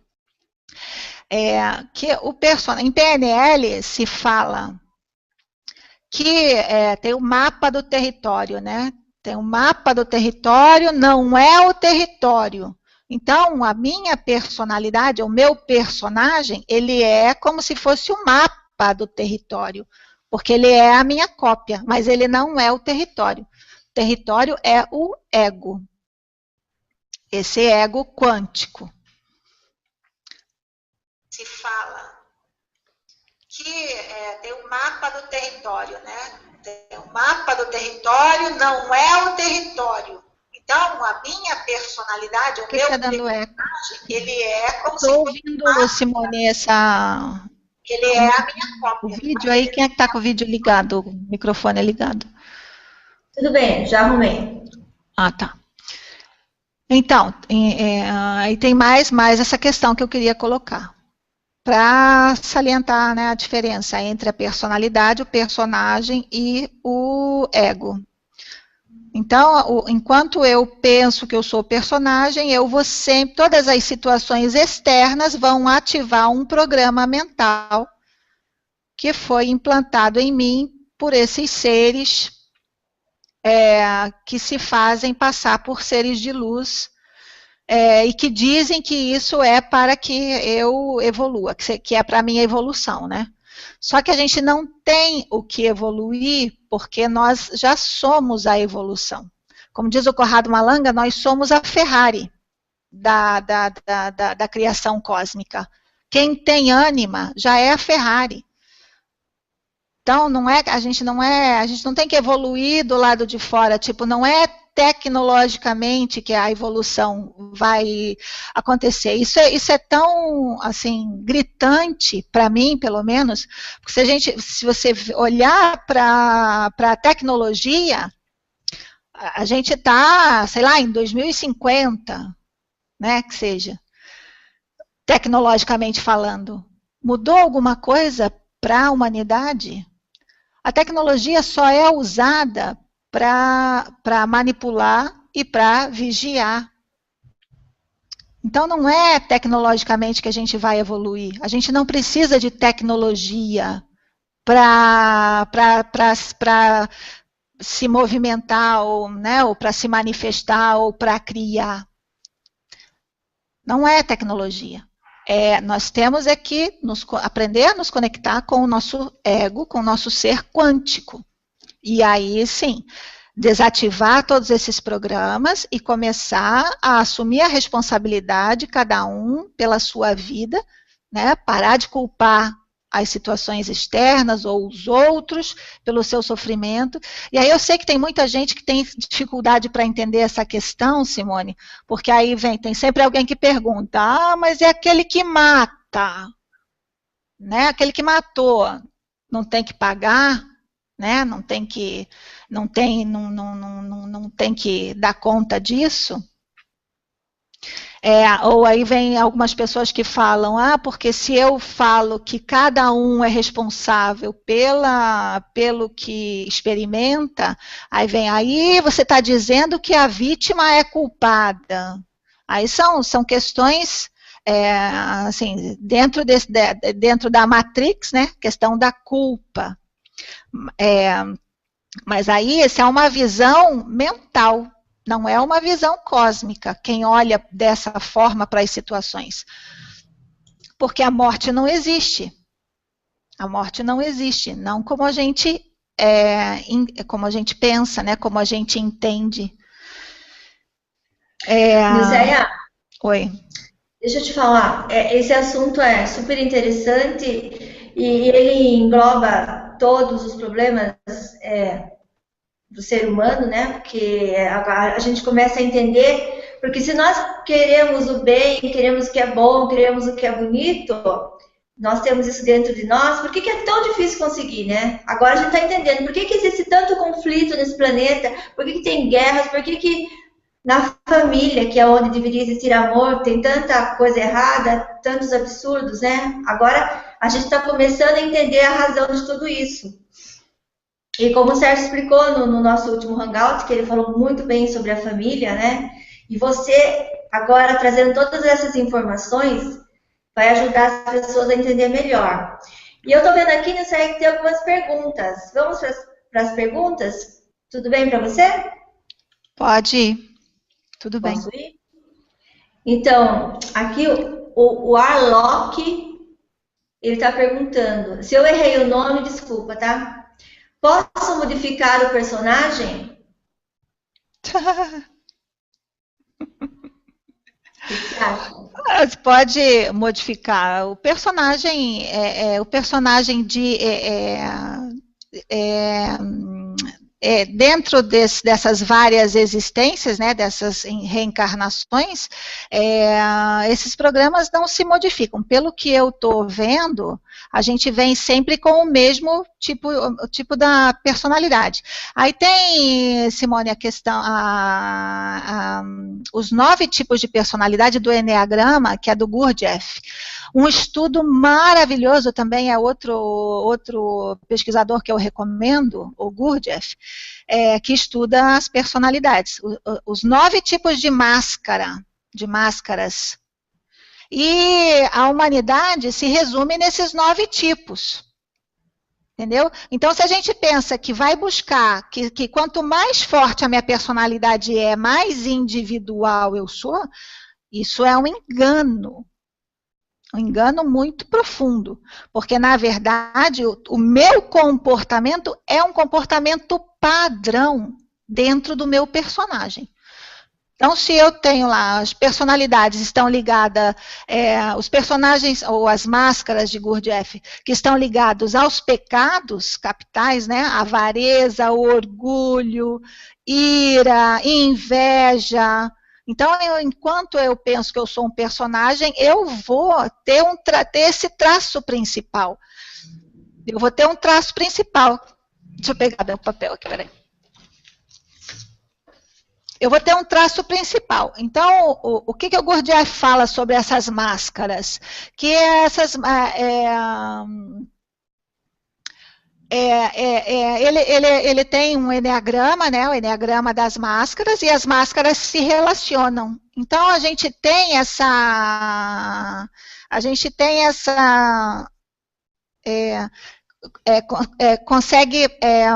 Em PNL se fala que tem o mapa do território, né? Tem o mapa do território, não é o território. Então, a minha personalidade, o meu personagem, ele é como se fosse o mapa do território, porque ele é a minha cópia, mas ele não é o território. O território é o ego, esse ego quântico. Se fala que tem o mapa do território, né? Tem o mapa do território, não é o território. Então, a minha personalidade, o meu personagem, ele é como se fosse... Estou ouvindo, Simone, ele é a minha cópia. O vídeo aí, quem é que está com o vídeo ligado? O microfone é ligado. Tudo bem, já arrumei. Ah, tá. Então, aí tem mais essa questão que eu queria colocar, para salientar, né, a diferença entre a personalidade, o personagem e o ego. Então, enquanto eu penso que eu sou personagem, eu vou sempre, todas as situações externas vão ativar um programa mental que foi implantado em mim por esses seres que se fazem passar por seres de luz e que dizem que isso é para que eu evolua, que é para a minha evolução, né? Só que a gente não tem o que evoluir porque nós já somos a evolução. Como diz o Corrado Malanga, nós somos a Ferrari da criação cósmica. Quem tem ânima já é a Ferrari. Então, a gente não tem que evoluir do lado de fora, tipo, não é tecnologicamente que a evolução vai acontecer. Isso é tão, assim, gritante, para mim, pelo menos, porque se você olhar para a tecnologia, a gente está, sei lá, em 2050, né, que seja, tecnologicamente falando. Mudou alguma coisa para a humanidade? A tecnologia só é usada para manipular e para vigiar. Então, não é tecnologicamente que a gente vai evoluir. A gente não precisa de tecnologia para se movimentar, ou para se manifestar, ou para criar. Não é tecnologia. Nós temos que aprender a nos conectar com o nosso ego, com o nosso ser quântico. E aí, sim, desativar todos esses programas e começar a assumir a responsabilidade, cada um, pela sua vida, né? Parar de culpar as situações externas ou os outros pelo seu sofrimento. E aí eu sei que tem muita gente que tem dificuldade para entender essa questão, Simone, porque aí tem sempre alguém que pergunta, mas é aquele que mata, né? Aquele que matou, não tem que pagar, né? Não tem que dar conta disso? Ou aí vem algumas pessoas que falam, porque se eu falo que cada um é responsável pelo que experimenta, aí você está dizendo que a vítima é culpada. Aí são questões, assim, dentro da Matrix, né, questão da culpa. Mas aí, essa é uma visão mental, não é uma visão cósmica, quem olha dessa forma para as situações. Porque a morte não existe. A morte não existe, não como a gente, pensa, né, como a gente entende. Miséia, oi. Deixa eu te falar, esse assunto é super interessante e ele engloba todos os problemas do ser humano, né? Porque a gente começa a entender, porque se nós queremos o bem, queremos o que é bom, queremos o que é bonito, nós temos isso dentro de nós, por que é tão difícil conseguir, né? Agora a gente está entendendo, por que existe tanto conflito nesse planeta, por que tem guerras, por que na família, que é onde deveria existir amor, tem tanta coisa errada, tantos absurdos, né? Agora a gente está começando a entender a razão de tudo isso. E como o Sérgio explicou no nosso último hangout, que ele falou muito bem sobre a família, né? E você, agora, trazendo todas essas informações, vai ajudar as pessoas a entender melhor. E eu estou vendo aqui no site que tem algumas perguntas. Vamos para as perguntas? Tudo bem para você? Pode ir. Tudo bem. Posso ir? Então, aqui o Arlock, ele está perguntando, se eu errei o nome, desculpa, tá? Posso modificar o personagem? O que você acha? Você pode modificar. O personagem dentro dessas várias existências, né, dessas reencarnações, esses programas não se modificam. Pelo que eu estou vendo, a gente vem sempre com o mesmo tipo da personalidade. Aí tem, Simone, a questão, os 9 tipos de personalidade do Eneagrama, que é do Gurdjieff. Um estudo maravilhoso também é outro pesquisador que eu recomendo, o Gurdjieff, que estuda as personalidades, os 9 tipos de máscaras. E a humanidade se resume nesses 9 tipos. Entendeu? Então, se a gente pensa que vai buscar, que quanto mais forte a minha personalidade mais individual eu sou, isso é um engano. Um engano muito profundo, porque, na verdade, o meu comportamento é um comportamento padrão dentro do meu personagem. Então, se eu tenho lá, as personalidades estão ligadas, os personagens, ou as máscaras de Gurdjieff, que estão ligados aos pecados capitais, né, avareza, orgulho, ira, inveja. Então, enquanto eu penso que eu sou um personagem, eu vou ter esse traço principal. Eu vou ter um traço principal. Deixa eu pegar meu papel aqui, peraí. Eu vou ter um traço principal. Então, o que o Gurdjieff fala sobre essas máscaras? Que ele tem um eneagrama, né, o eneagrama das máscaras, e as máscaras se relacionam. Então, a gente tem consegue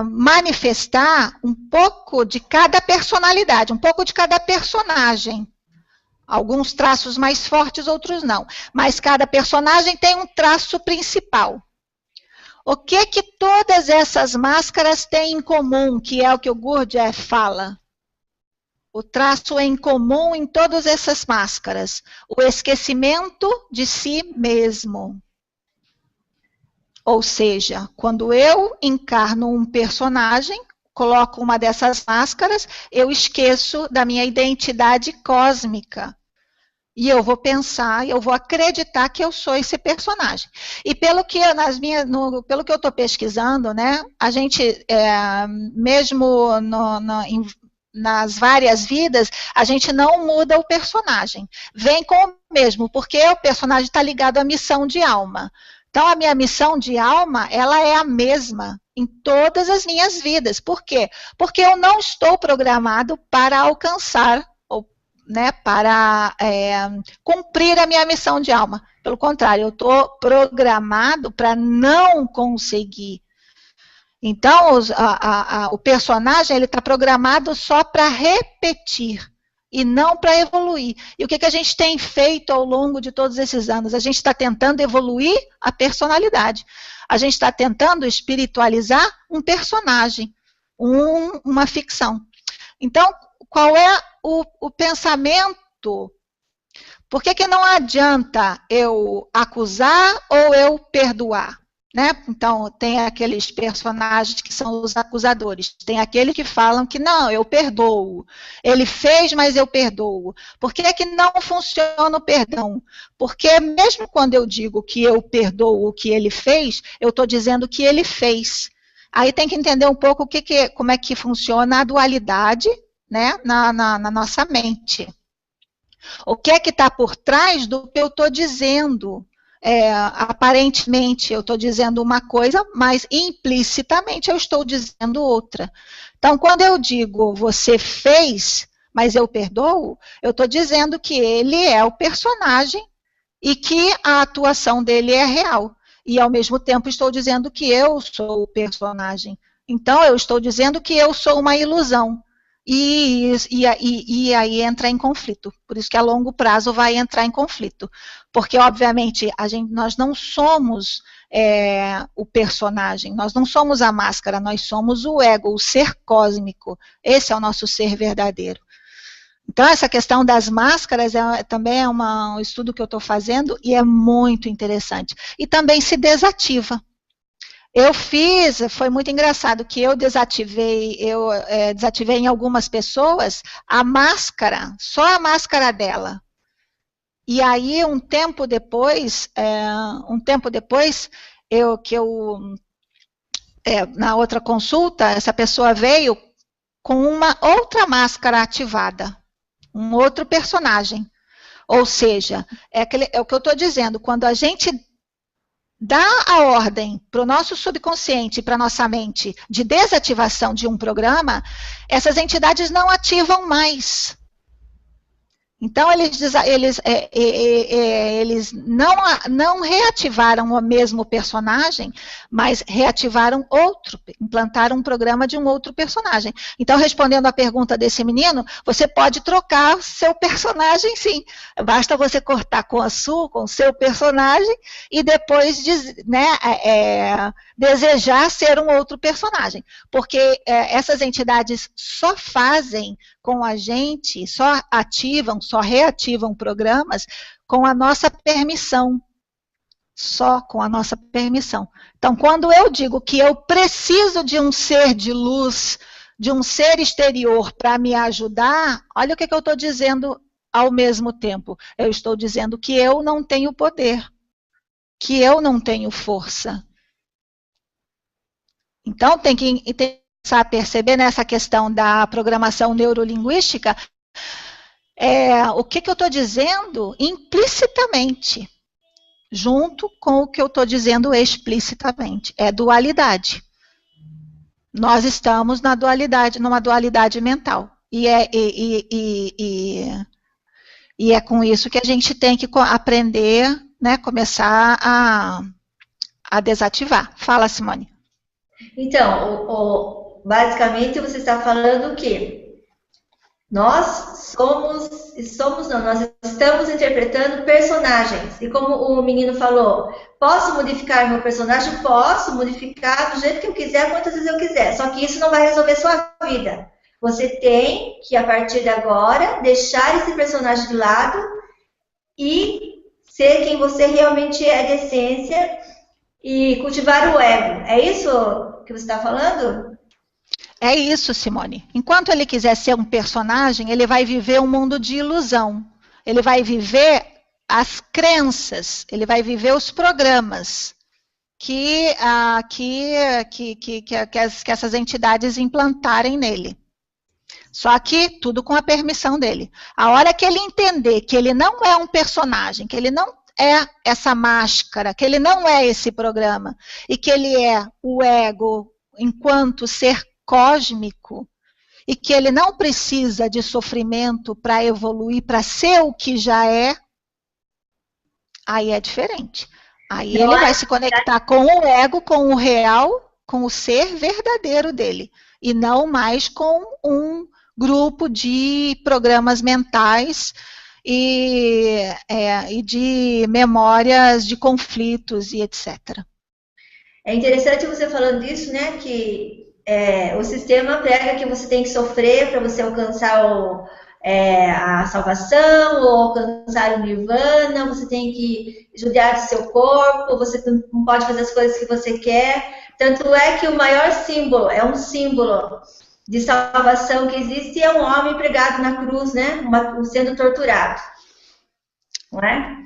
manifestar um pouco de cada personalidade, um pouco de cada personagem. Alguns traços mais fortes, outros não. Mas cada personagem tem um traço principal. O que que todas essas máscaras têm em comum, que é o que o Gurdjieff fala? O traço em comum em todas essas máscaras: o esquecimento de si mesmo. Ou seja, quando eu encarno um personagem, coloco uma dessas máscaras, eu esqueço da minha identidade cósmica. E eu vou pensar, eu vou acreditar que eu sou esse personagem. E pelo que, pelo que eu estou pesquisando, né, a gente, mesmo nas várias vidas, a gente não muda o personagem. Vem com o mesmo, porque o personagem está ligado à missão de alma. Então, a minha missão de alma, ela é a mesma em todas as minhas vidas. Por quê? Porque eu não estou programado para alcançar, né, para cumprir a minha missão de alma. Pelo contrário, eu estou programado para não conseguir. Então, o personagem ele está programado só para repetir e não para evoluir. E o que a gente tem feito ao longo de todos esses anos? A gente está tentando evoluir a personalidade. A gente está tentando espiritualizar um personagem, uma ficção. Então, qual é o pensamento? Por que não adianta eu acusar ou eu perdoar? Né? Então, tem aqueles personagens que são os acusadores. Tem aqueles que falam que não, eu perdoo. Ele fez, mas eu perdoo. Por que não funciona o perdão? Porque mesmo quando eu digo que eu perdoo o que ele fez, eu estou dizendo que ele fez. Aí tem que entender um pouco como é que funciona a dualidade, né, na nossa mente. O que é que está por trás do que eu estou dizendo? Aparentemente eu estou dizendo uma coisa, mas implicitamente eu estou dizendo outra. Então, quando eu digo você fez, mas eu perdoo, eu estou dizendo que ele é o personagem e que a atuação dele é real. E, ao mesmo tempo, estou dizendo que eu sou o personagem. Então, eu estou dizendo que eu sou uma ilusão. E aí entra em conflito. Por isso que a longo prazo vai entrar em conflito. Porque, obviamente, nós não somos o personagem, nós não somos a máscara, nós somos o ego, o ser cósmico. Esse é o nosso ser verdadeiro. Então, essa questão das máscaras também é um estudo que eu estou fazendo e é muito interessante. E também se desativa. Foi muito engraçado que eu desativei em algumas pessoas a máscara, só a máscara dela. E aí, um tempo depois, na outra consulta, essa pessoa veio com uma outra máscara ativada, um outro personagem. Ou seja, é o que eu estou dizendo, quando a gente dá a ordem para o nosso subconsciente, para a nossa mente, de desativação de um programa, essas entidades não ativam mais. Então, eles não reativaram o mesmo personagem, mas reativaram outro, implantaram um programa de um outro personagem. Então, respondendo à pergunta desse menino, você pode trocar seu personagem, sim. Basta você cortar com o seu personagem, e depois desejar ser um outro personagem. Porque essas entidades só fazem com a gente, só reativam programas com a nossa permissão. Só com a nossa permissão. Então, quando eu digo que eu preciso de um ser de luz, de um ser exterior para me ajudar, olha o que eu estou dizendo ao mesmo tempo. Eu estou dizendo que eu não tenho poder, que eu não tenho força. Então, tem que começar a perceber nessa questão da programação neurolinguística, o que eu estou dizendo implicitamente, junto com o que eu estou dizendo explicitamente. É dualidade. Nós estamos numa dualidade mental. E é com isso que a gente tem que aprender, né, começar a desativar. Fala, Simone. Então, basicamente você está falando que Nós estamos interpretando personagens. E como o menino falou, posso modificar meu personagem? Posso modificar do jeito que eu quiser, quantas vezes eu quiser. Só que isso não vai resolver sua vida. Você tem que, a partir de agora, deixar esse personagem de lado e ser quem você realmente é de essência e cultivar o ego. É isso que você está falando? É isso, Simone. Enquanto ele quiser ser um personagem, ele vai viver um mundo de ilusão. Ele vai viver as crenças, ele vai viver os programas que essas entidades implantarem nele. Só que tudo com a permissão dele. A hora que ele entender que ele não é um personagem, que ele não é essa máscara, que ele não é esse programa, e que ele é o ego enquanto ser cósmico, e que ele não precisa de sofrimento para evoluir, para ser o que já é, aí é diferente. Aí ele vai se conectar com o ego, com o real, com o ser verdadeiro dele, e não mais com um grupo de programas mentais e de memórias de conflitos e etc. É interessante você falando disso, né, que o sistema prega que você tem que sofrer para você alcançar a salvação ou alcançar o nirvana, você tem que judiar do seu corpo, você não pode fazer as coisas que você quer. Tanto é que o maior símbolo, é um símbolo de salvação que existe, é um homem pregado na cruz, né, sendo torturado. Não é?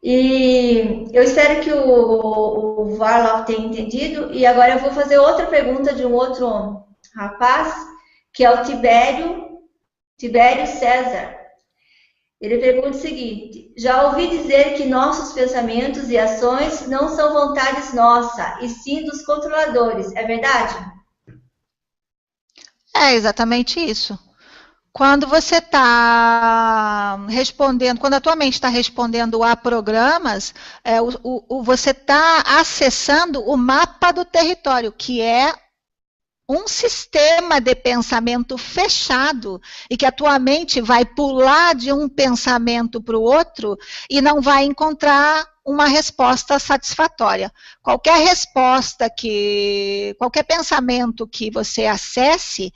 E eu espero que o Varloff tenha entendido. E agora eu vou fazer outra pergunta de um outro rapaz, que é o Tibério César. Ele pergunta o seguinte: já ouvi dizer que nossos pensamentos e ações não são vontades nossas, e sim dos controladores. É verdade? É exatamente isso. Quando você está respondendo, quando a tua mente está respondendo a programas, você está acessando o mapa do território, que é um sistema de pensamento fechado, e que a tua mente vai pular de um pensamento para o outro e não vai encontrar uma resposta satisfatória. Qualquer pensamento que você acesse,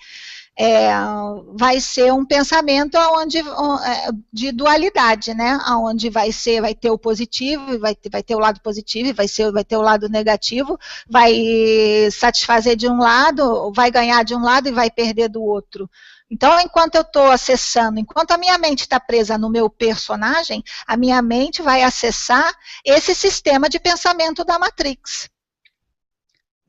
vai ser um pensamento de dualidade, né? Onde vai ter o positivo, vai ter o lado positivo, vai ter o lado negativo, vai satisfazer de um lado, vai ganhar de um lado e vai perder do outro. Então, enquanto eu estou acessando, enquanto a minha mente está presa no meu personagem, a minha mente vai acessar esse sistema de pensamento da Matrix.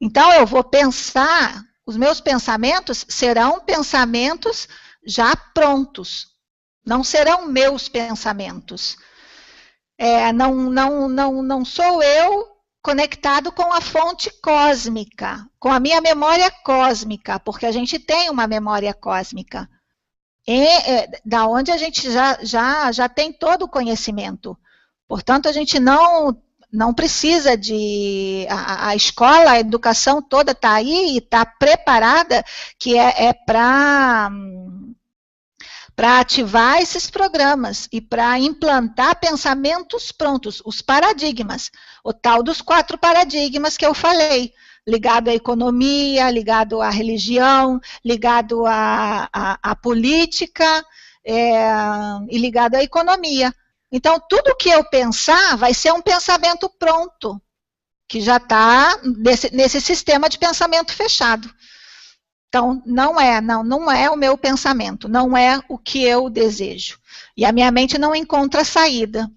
Então, eu vou pensar. Os meus pensamentos serão pensamentos já prontos, não serão meus pensamentos. Não sou eu conectado com a fonte cósmica, com a minha memória cósmica, porque a gente tem uma memória cósmica, da onde a gente já tem todo o conhecimento. Portanto, a gente não precisa a escola, a educação toda está aí e está preparada, que para ativar esses programas e para implantar pensamentos prontos, os paradigmas, o tal dos 4 paradigmas que eu falei, ligado à economia, ligado à religião, ligado à política e ligado à economia. Então, tudo que eu pensar vai ser um pensamento pronto, que já está nesse sistema de pensamento fechado. Então, não é o meu pensamento, não é o que eu desejo. E a minha mente não encontra saída.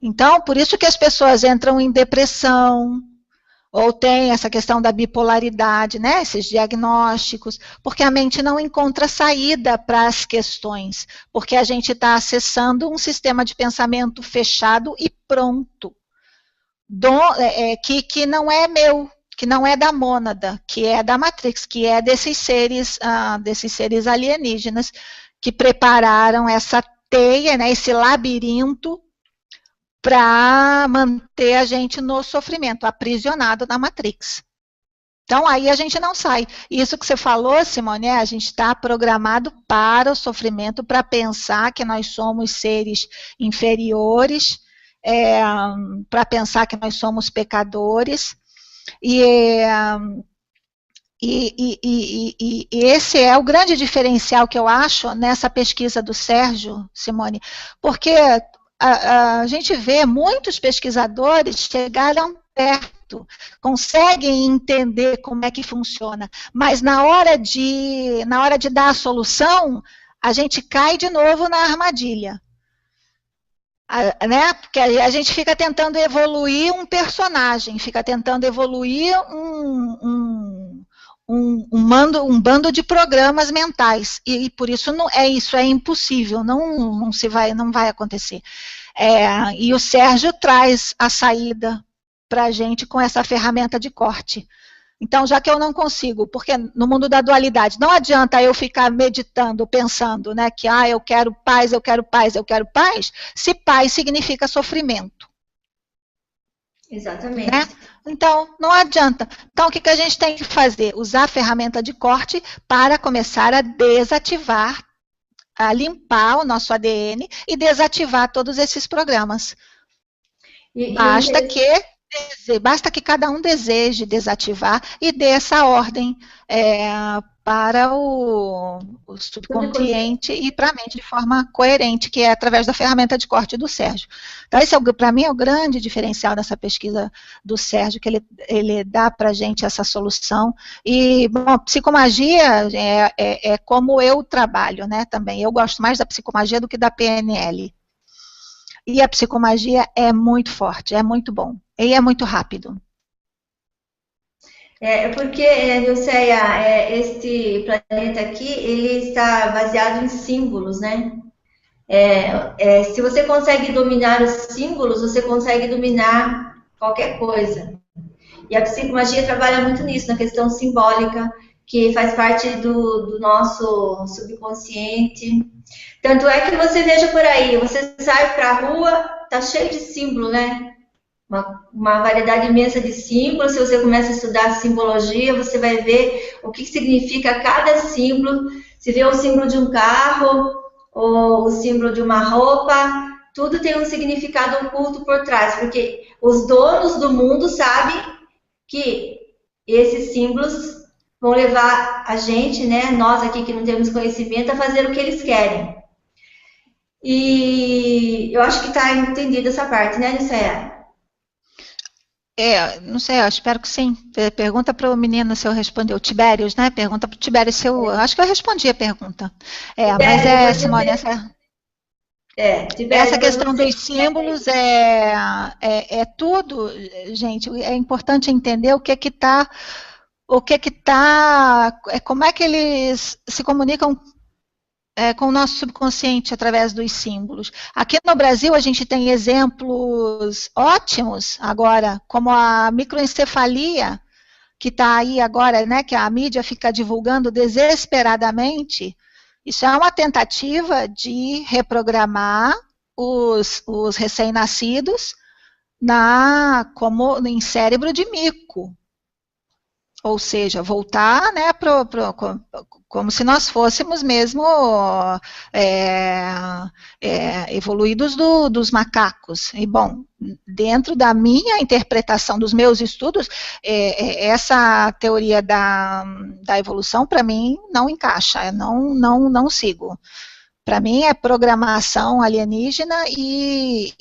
Então, por isso que as pessoas entram em depressão, ou tem essa questão da bipolaridade, né, esses diagnósticos, porque a mente não encontra saída para as questões, porque a gente está acessando um sistema de pensamento fechado e pronto, que não é meu, que não é da mônada, que é da Matrix, que é desses seres alienígenas que prepararam essa teia, né, esse labirinto, para manter a gente no sofrimento, aprisionado na Matrix. Então, aí a gente não sai. Isso que você falou, Simone, a gente está programado para o sofrimento, para pensar que nós somos seres inferiores, para pensar que nós somos pecadores, e esse é o grande diferencial que eu acho nessa pesquisa do Sérgio, Simone, porque a gente vê muitos pesquisadores chegaram perto, conseguem entender como é que funciona, mas na hora de dar a solução, a gente cai de novo na armadilha. Né? Porque a gente fica tentando evoluir um personagem, fica tentando evoluir um bando de programas mentais, e por isso isso é impossível, não vai acontecer. E o Sérgio traz a saída para a gente com essa ferramenta de corte. Então, já que eu não consigo, porque no mundo da dualidade, não adianta eu ficar meditando, pensando, né, que eu quero paz, eu quero paz, eu quero paz, se paz significa sofrimento. Exatamente. Né? Então, não adianta. Então, o que a gente tem que fazer? Usar a ferramenta de corte para começar a desativar, a limpar o nosso ADN e desativar todos esses programas. Basta que cada um deseje desativar e dê essa ordem para o subconsciente e para a mente de forma coerente, que é através da ferramenta de corte do Sérgio. Então, esse para mim é o grande diferencial dessa pesquisa do Sérgio, que ele dá para a gente essa solução. E, bom, psicomagia é como eu trabalho, né, também. Eu gosto mais da psicomagia do que da PNL. E a psicomagia é muito forte, é muito bom. E é muito rápido. Porque, Nilceia, este planeta aqui, ele está baseado em símbolos, né? Se você consegue dominar os símbolos, você consegue dominar qualquer coisa. E a psicomagia trabalha muito nisso, na questão simbólica, que faz parte do nosso subconsciente. Tanto é que você veja por aí, você sai para a rua, tá cheio de símbolo, né? Uma variedade imensa de símbolos. Se você começa a estudar simbologia, você vai ver o que significa cada símbolo. Se vê o símbolo de um carro, ou o símbolo de uma roupa, tudo tem um significado oculto por trás, porque os donos do mundo sabem que esses símbolos vão levar a gente, né, nós aqui que não temos conhecimento, a fazer o que eles querem. E eu acho que está entendida essa parte, né, Nilceia? Não sei, eu espero que sim. Pergunta para o menino se eu respondi. O Tibérios, né? Pergunta para o Tibérios se eu... Acho que eu respondi a pergunta. Mas Simone, essa questão dos símbolos é tudo, gente. É importante entender o que está... como é que eles se comunicam com o nosso subconsciente através dos símbolos. Aqui no Brasil a gente tem exemplos ótimos agora, como a microencefalia, que está aí agora, né, que a mídia fica divulgando desesperadamente. Isso é uma tentativa de reprogramar os recém-nascidos em cérebro de mico. Ou seja, voltar, né, como se nós fôssemos mesmo evoluídos dos macacos. E, bom, dentro da minha interpretação dos meus estudos, essa teoria da evolução, para mim, não encaixa, não sigo. Para mim, é programação alienígena e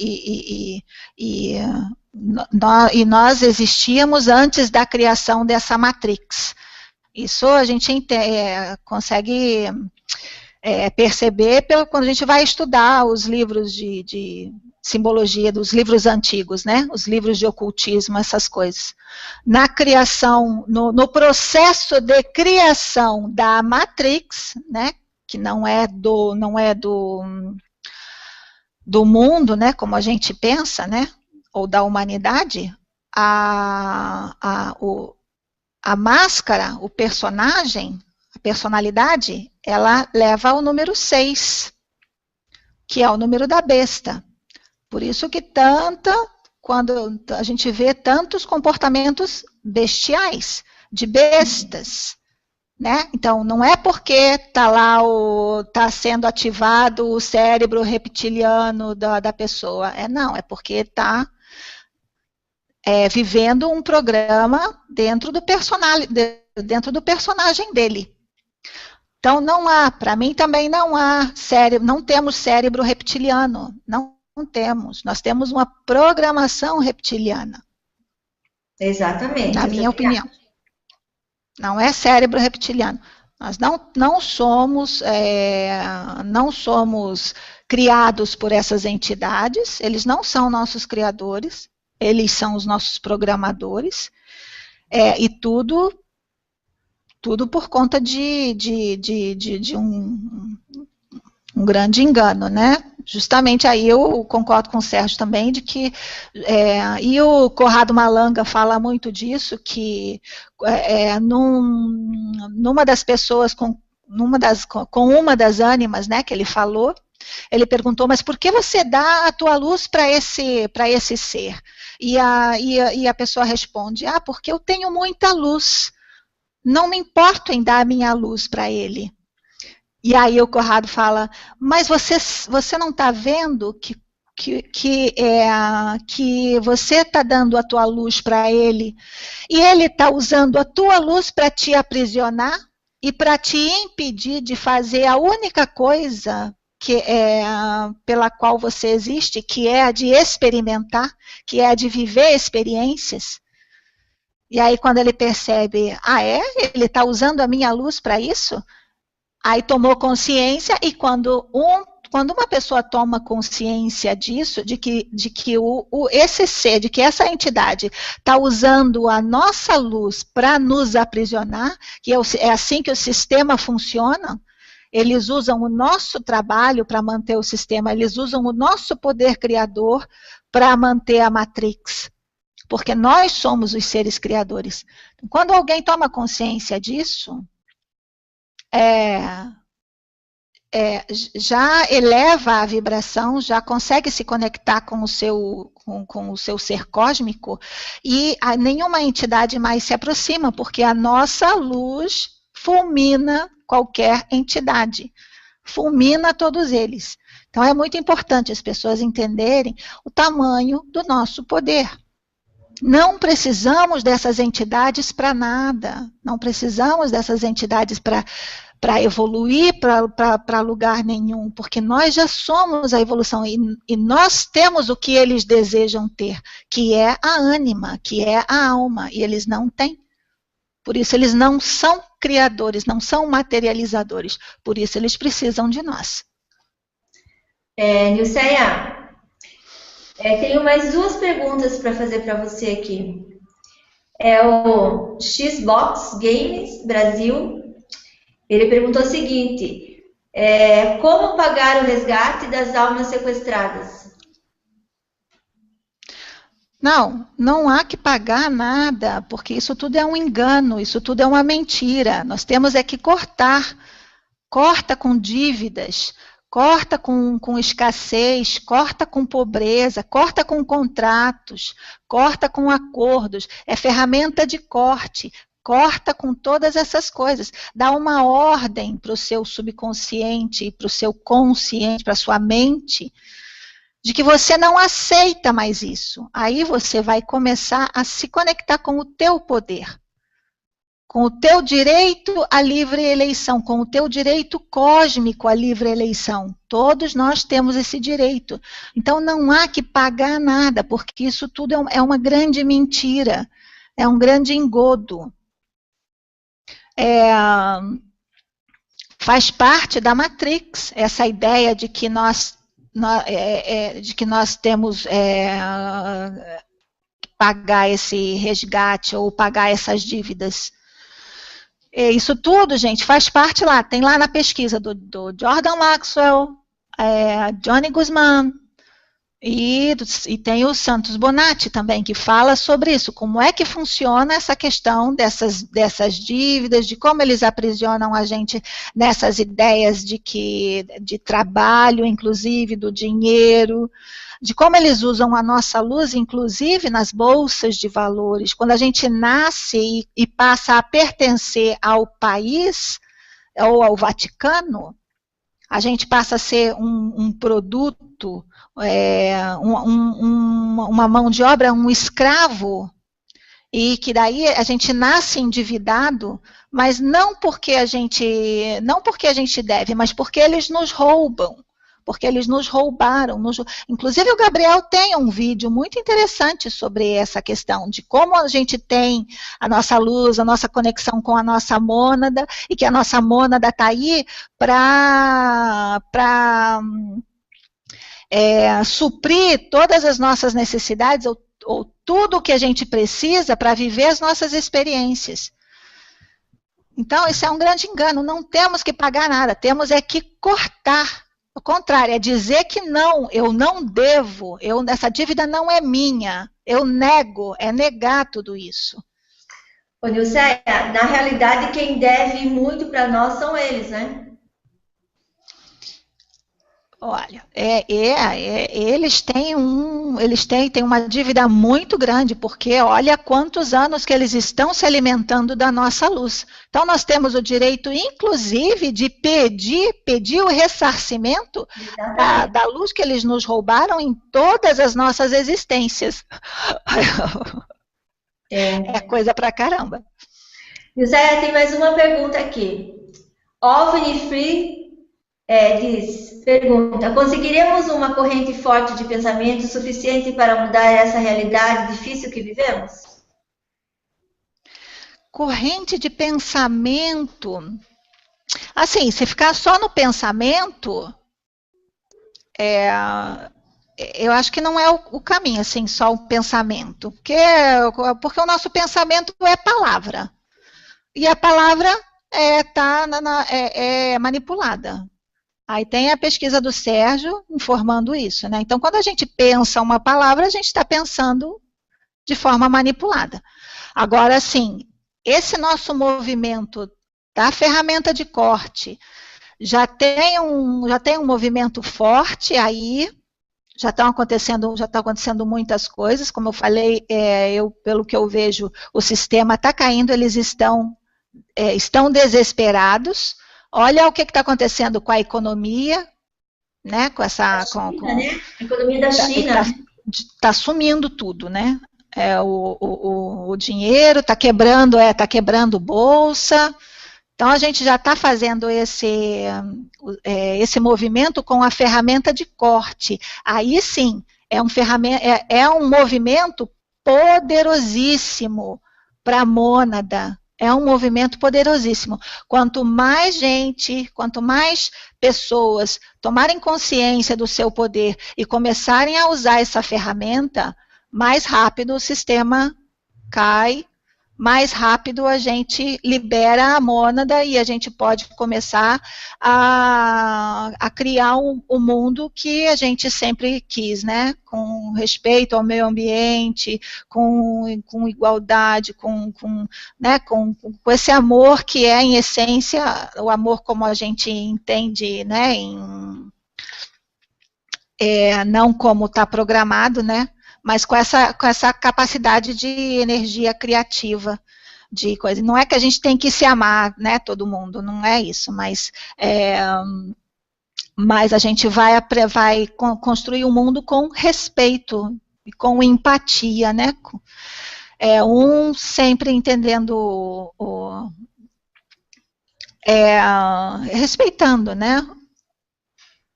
nós existíamos antes da criação dessa Matrix. Isso a gente consegue perceber quando a gente vai estudar os livros de simbologia, dos livros antigos, né? Os livros de ocultismo, essas coisas. Na criação, no processo de criação da Matrix, né? Que não é do mundo, né? Como a gente pensa, né? Ou da humanidade, a máscara, o personagem, a personalidade, ela leva ao número 6, que é o número da besta. Por isso que quando a gente vê tantos comportamentos bestiais, de bestas, né? Então, não é porque está sendo ativado o cérebro reptiliano da pessoa, não, é porque está vivendo um programa dentro do personagem dele. Então, não há, para mim também não há cérebro, não temos cérebro reptiliano, não temos, nós temos uma programação reptiliana. Exatamente. Na minha opinião. Não é cérebro reptiliano. Nós não somos criados por essas entidades, eles não são nossos criadores, eles são os nossos programadores, e tudo por conta de um grande engano, né? Justamente aí eu concordo com o Sérgio também de que, e o Corrado Malanga fala muito disso, que numa das pessoas, com uma das ânimas, né, que ele falou, ele perguntou, mas por que você dá a tua luz para esse ser? E a pessoa responde, porque eu tenho muita luz, não me importo em dar a minha luz para ele. E aí o Corrado fala, mas você não está vendo que você está dando a tua luz para ele, e ele está usando a tua luz para te aprisionar e para te impedir de fazer a única coisa pela qual você existe, que é a de experimentar, que é a de viver experiências. E aí quando ele percebe, ele está usando a minha luz para isso? Aí tomou consciência, e quando uma pessoa toma consciência disso, de que esse ser, de que essa entidade está usando a nossa luz para nos aprisionar, que é assim que o sistema funciona, eles usam o nosso trabalho para manter o sistema, eles usam o nosso poder criador para manter a Matrix, porque nós somos os seres criadores. Quando alguém toma consciência disso, já eleva a vibração, já consegue se conectar com o seu ser cósmico, e nenhuma entidade mais se aproxima, porque a nossa luz fulmina qualquer entidade, fulmina todos eles. Então é muito importante as pessoas entenderem o tamanho do nosso poder. Não precisamos dessas entidades para nada, não precisamos dessas entidades para evoluir para lugar nenhum, porque nós já somos a evolução, e nós temos o que eles desejam ter, que é a ânima, que é a alma, e eles não têm. Por isso eles não são criadores, não são materializadores, por isso eles precisam de nós. Nilceia, tenho mais duas perguntas para fazer para você aqui. O Xbox Games Brasil, ele perguntou o seguinte, como pagar o resgate das almas sequestradas? Não há que pagar nada, porque isso tudo é um engano, isso tudo é uma mentira. Nós temos que cortar, corta com dívidas, corta com escassez, corta com pobreza, corta com contratos, corta com acordos, é ferramenta de corte, corta com todas essas coisas, dá uma ordem para o seu subconsciente, para o seu consciente, para a sua mente, de que você não aceita mais isso. Aí você vai começar a se conectar com o teu poder, com o teu direito à livre eleição, com o teu direito cósmico à livre eleição. Todos nós temos esse direito. Então não há que pagar nada, porque isso tudo é uma grande mentira, é um grande engodo. Faz parte da Matrix, essa ideia de que nós temos que pagar esse resgate ou pagar essas dívidas. Isso tudo, gente, faz parte lá, tem lá na pesquisa do Jordan Maxwell, Johnny Guzman, e tem o Santos Bonatti também, que fala sobre isso, como é que funciona essa questão dessas dívidas, de como eles aprisionam a gente nessas ideias de trabalho, inclusive do dinheiro, de como eles usam a nossa luz, inclusive nas bolsas de valores. Quando a gente nasce e passa a pertencer ao país, ou ao Vaticano, a gente passa a ser um produto, uma mão de obra, um escravo, e que daí a gente nasce endividado, mas não porque a gente deve, mas porque eles nos roubam, porque eles nos roubaram. Inclusive o Gabriel tem um vídeo muito interessante sobre essa questão, de como a gente tem a nossa luz, a nossa conexão com a nossa mônada, e que a nossa mônada está aí para suprir todas as nossas necessidades, ou tudo o que a gente precisa para viver as nossas experiências. Então, isso é um grande engano. Não temos que pagar nada, temos é que cortar. Ao contrário, é dizer que não, eu não devo, essa dívida não é minha, eu nego, é negar tudo isso. Ô, Nilceia, na realidade, quem deve muito para nós são eles, né? Olha, eles têm uma dívida muito grande, porque olha quantos anos que eles estão se alimentando da nossa luz. Então, nós temos o direito, inclusive, de pedir o ressarcimento da luz que eles nos roubaram em todas as nossas existências. É coisa pra caramba. José, tem mais uma pergunta aqui. OVNI Free pergunta, conseguiremos uma corrente forte de pensamento suficiente para mudar essa realidade difícil que vivemos? Corrente de pensamento... Assim, se ficar só no pensamento, eu acho que não é o caminho, assim, só o pensamento. Porque o nosso pensamento é palavra. E a palavra é manipulada. Aí tem a pesquisa do Sérgio informando isso, né? Então, quando a gente pensa uma palavra, a gente está pensando de forma manipulada. Agora, sim, esse nosso movimento da ferramenta de corte já tem um movimento forte aí, já está acontecendo muitas coisas, como eu falei, pelo que eu vejo, o sistema está caindo, eles estão desesperados. Olha o que está acontecendo com a economia, né? Com essa. Né? A economia da China. Está sumindo tudo, né? O dinheiro está quebrando bolsa. Então a gente já está fazendo esse movimento com a ferramenta de corte. Aí sim, é um movimento poderosíssimo para a mônada. É um movimento poderosíssimo. Quanto mais pessoas tomarem consciência do seu poder e começarem a usar essa ferramenta, mais rápido o sistema cai, mais rápido a gente libera a mônada e a gente pode começar a criar o mundo que a gente sempre quis, né? Com respeito ao meio ambiente, com igualdade, com esse amor que é, em essência, o amor como a gente entende, né? Não como está programado, né? Mas com essa capacidade de energia criativa, de coisa. Não é que a gente tem que se amar, né, todo mundo, não é isso, mas a gente vai construir um mundo com respeito e com empatia, né, sempre entendendo, respeitando, né,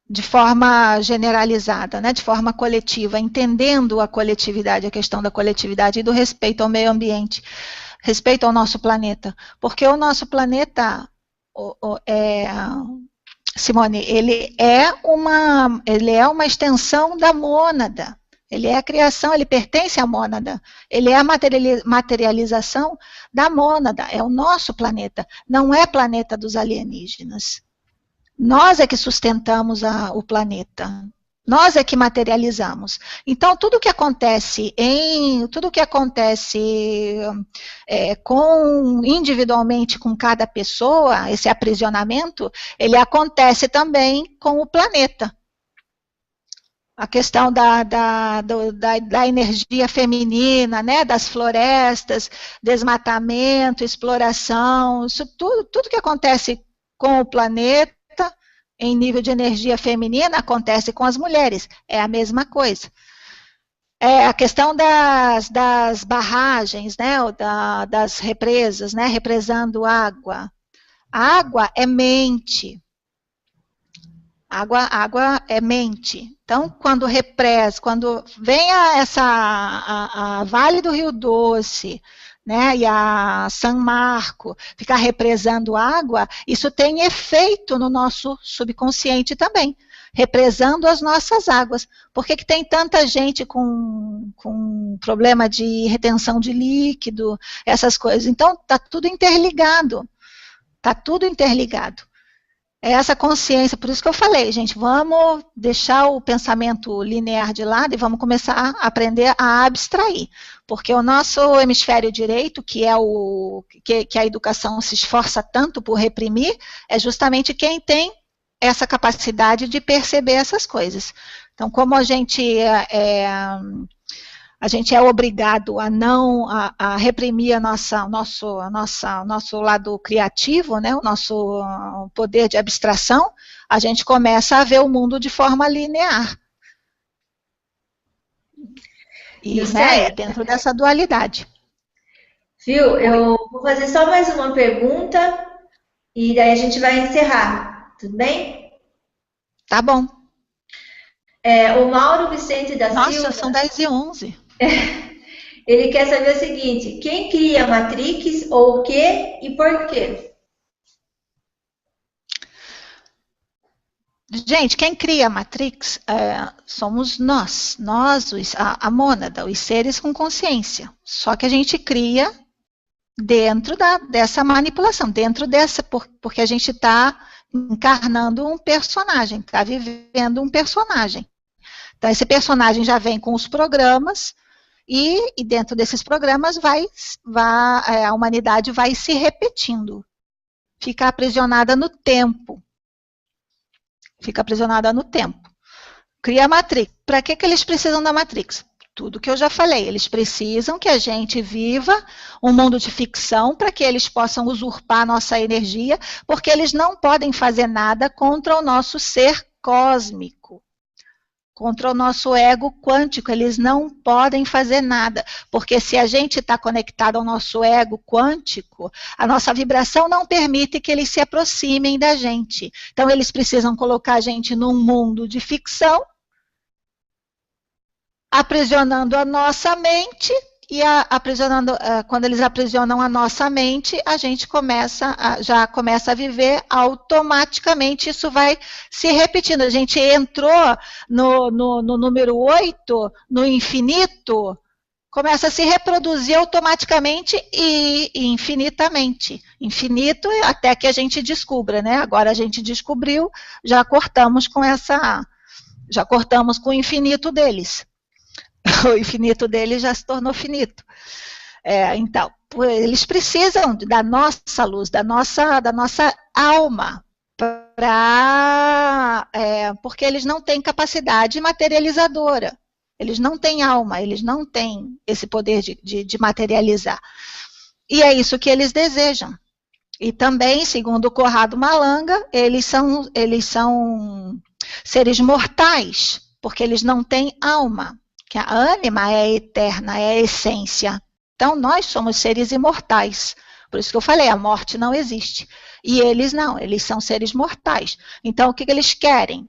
de forma generalizada, né, de forma coletiva, entendendo a coletividade, a questão da coletividade e do respeito ao meio ambiente, respeito ao nosso planeta, porque o nosso planeta, Simone, ele é uma extensão da mônada, ele é a criação, ele pertence à mônada, ele é a materialização da mônada, é o nosso planeta, não é planeta dos alienígenas. Nós é que sustentamos o planeta, nós é que materializamos. Então, tudo que acontece individualmente com cada pessoa, esse aprisionamento, ele acontece também com o planeta. a questão da energia feminina, né, das florestas, desmatamento, exploração, isso tudo que acontece com o planeta, em nível de energia feminina, acontece com as mulheres, é a mesma coisa. A questão das barragens, né, das represas, né, represando água. A água é mente. Água é mente. Então, quando vem a Vale do Rio Doce, né, e a São Marco ficar represando água, isso tem efeito no nosso subconsciente também, represando as nossas águas. Por que tem tanta gente com problema de retenção de líquido, essas coisas? Então, está tudo interligado. Está tudo interligado. É essa consciência, por isso que eu falei, gente, vamos deixar o pensamento linear de lado e vamos começar a aprender a abstrair, porque o nosso hemisfério direito, que é que a educação se esforça tanto por reprimir, é justamente quem tem essa capacidade de perceber essas coisas. Então, como a gente é obrigado a reprimir nosso lado criativo, né, o nosso poder de abstração, a gente começa a ver o mundo de forma linear. E, né, dentro dessa dualidade. Viu? Eu vou fazer só mais uma pergunta e daí a gente vai encerrar, tudo bem? Tá bom. O Mauro Vicente da Silva... Nossa, são 10h11. Ele quer saber o seguinte: quem cria a Matrix, ou o que e por quê? Gente, quem cria a Matrix somos nós, a mônada, os seres com consciência. Só que a gente cria dentro dessa manipulação, porque a gente está encarnando um personagem, está vivendo um personagem. Então, esse personagem já vem com os programas, e dentro desses programas a humanidade vai se repetindo. Fica aprisionada no tempo. Cria a Matrix. Para que eles precisam da Matrix? Tudo que eu já falei. Eles precisam que a gente viva um mundo de ficção para que eles possam usurpar a nossa energia, porque eles não podem fazer nada contra o nosso ser cósmico. Contra o nosso ego quântico, eles não podem fazer nada, porque se a gente está conectado ao nosso ego quântico, a nossa vibração não permite que eles se aproximem da gente. Então, eles precisam colocar a gente num mundo de ficção, aprisionando a nossa mente, e quando eles aprisionam a nossa mente, a gente já começa a viver automaticamente, isso vai se repetindo. A gente entrou no número 8, no infinito, começa a se reproduzir automaticamente e infinitamente. Infinito até que a gente descubra, né? Agora a gente descobriu, já cortamos com o infinito deles. O infinito dele já se tornou finito. Então, eles precisam da nossa luz, da nossa alma, porque eles não têm capacidade materializadora. Eles não têm alma, eles não têm esse poder de materializar. E é isso que eles desejam. E também, segundo o Conrado Malanga, eles são seres mortais, porque eles não têm alma. Que a ânima é eterna, é a essência. Então, nós somos seres imortais. Por isso que eu falei, a morte não existe. E eles não, eles são seres mortais. Então, o que eles querem?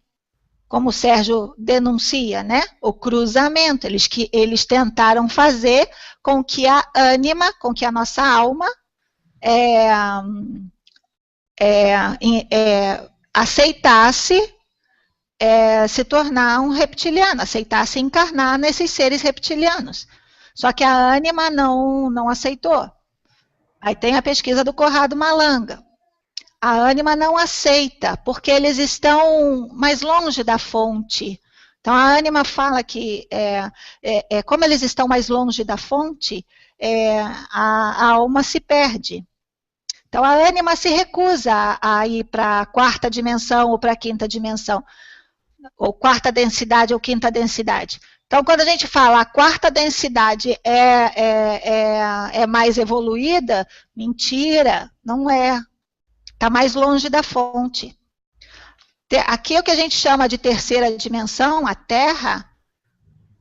Como o Sérgio denuncia, né? O cruzamento. Eles tentaram fazer com que a ânima, com que a nossa alma aceitasse se tornar um reptiliano, aceitasse encarnar nesses seres reptilianos. Só que a ânima não aceitou. Aí tem a pesquisa do Conrado Malanga. A ânima não aceita, porque eles estão mais longe da fonte. Então a ânima fala que, como eles estão mais longe da fonte, a alma se perde. Então a ânima se recusa a ir para a quarta dimensão ou para a quinta dimensão. ou quarta densidade ou quinta densidade. Então, quando a gente fala a quarta densidade é mais evoluída, mentira, não é. Está mais longe da fonte. Aqui o que a gente chama de terceira dimensão, a Terra,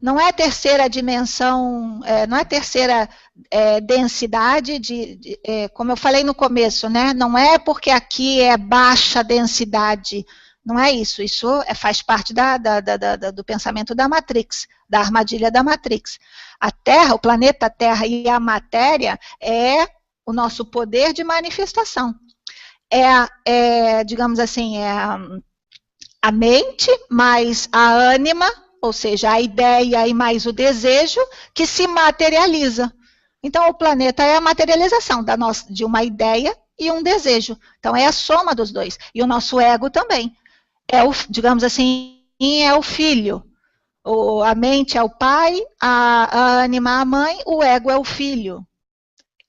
não é terceira dimensão, não é terceira densidade, como eu falei no começo, né? Não é porque aqui é baixa densidade, não é isso. Isso faz parte do pensamento da Matrix, da armadilha da Matrix. A Terra, o planeta Terra e a matéria é o nosso poder de manifestação. Digamos assim, a mente mais a ânima, ou seja, a ideia e mais o desejo, que se materializa. Então, o planeta é a materialização de uma ideia e um desejo. Então, é a soma dos dois. E o nosso ego também. Digamos assim, é o filho. A mente é o pai, a ânima a mãe, o ego é o filho.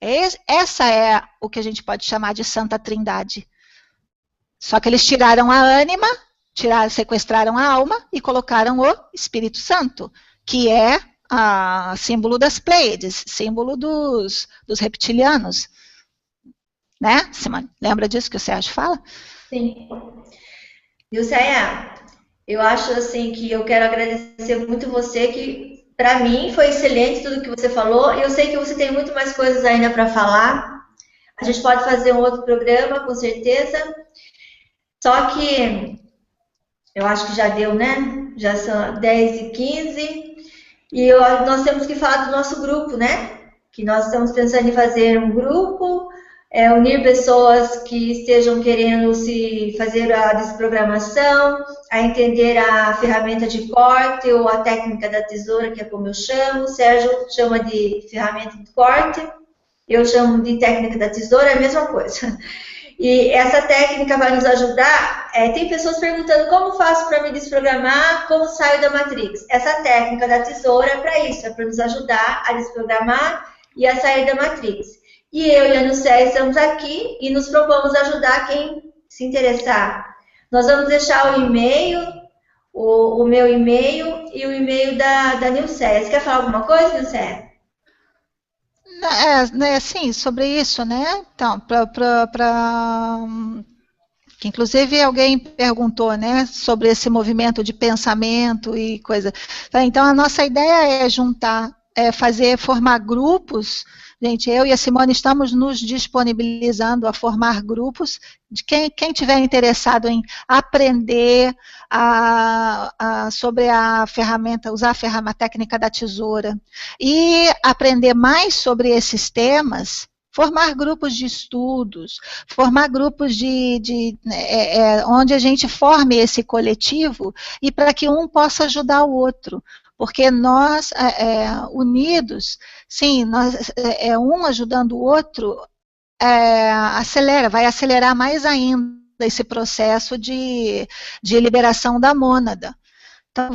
Essa é o que a gente pode chamar de Santa Trindade. Só que eles tiraram a ânima, sequestraram a alma e colocaram o Espírito Santo, que é símbolo das Pleiades, símbolo dos reptilianos. Né, Simone? Lembra disso que o Sérgio fala? Sim. Dilceia, eu acho assim que eu quero agradecer muito você, que para mim foi excelente tudo que você falou. Eu sei que você tem muito mais coisas ainda para falar. A gente pode fazer um outro programa, com certeza. Só que eu acho que já deu, né? Já são 10h15. E nós temos que falar do nosso grupo, né? Que nós estamos pensando em fazer um grupo, unir pessoas que estejam querendo se fazer a desprogramação, a entender a ferramenta de corte ou a técnica da tesoura, que é como eu chamo. O Sérgio chama de ferramenta de corte, eu chamo de técnica da tesoura, é a mesma coisa. E essa técnica vai nos ajudar. Tem pessoas perguntando como faço para me desprogramar, como saio da Matrix. Essa técnica da tesoura é para isso, é para nos ajudar a desprogramar e a sair da Matrix. E eu e a Nucé estamos aqui e nos propomos ajudar quem se interessar. Nós vamos deixar o e-mail, o meu e-mail e o e-mail da Nilcé. Você quer falar alguma coisa, Nilcé? Sim, sobre isso, né? Então, que inclusive alguém perguntou, né, sobre esse movimento de pensamento e coisa. Então, a nossa ideia é juntar, formar grupos. Gente, eu e a Simone estamos nos disponibilizando a formar grupos de quem tiver interessado em aprender sobre a ferramenta, usar a técnica da tesoura e aprender mais sobre esses temas, formar grupos de estudos, formar grupos onde a gente forme esse coletivo e para que um possa ajudar o outro. Porque nós, unidos, sim, um ajudando o outro, vai acelerar mais ainda esse processo de liberação da mônada. Então,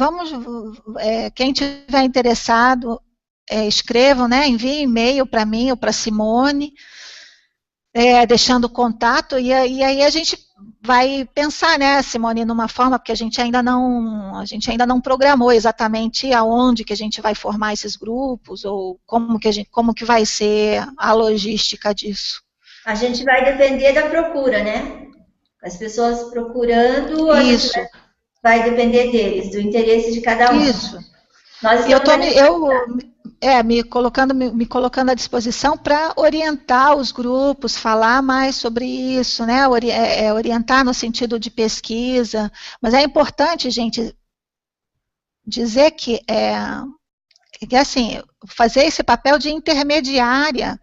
quem tiver interessado, escrevam, né, enviem e-mail para mim ou para a Simone, deixando o contato, e aí a gente vai pensar, né, Simone, numa forma, porque a gente ainda não programou exatamente aonde que a gente vai formar esses grupos, ou como que vai ser a logística disso. A gente vai depender da procura, né? As pessoas procurando, a Isso. gente vai depender deles, do interesse de cada um. Isso. Me colocando à disposição para orientar os grupos, falar mais sobre isso, né? Orientar no sentido de pesquisa, mas é importante, gente, dizer que assim, fazer esse papel de intermediária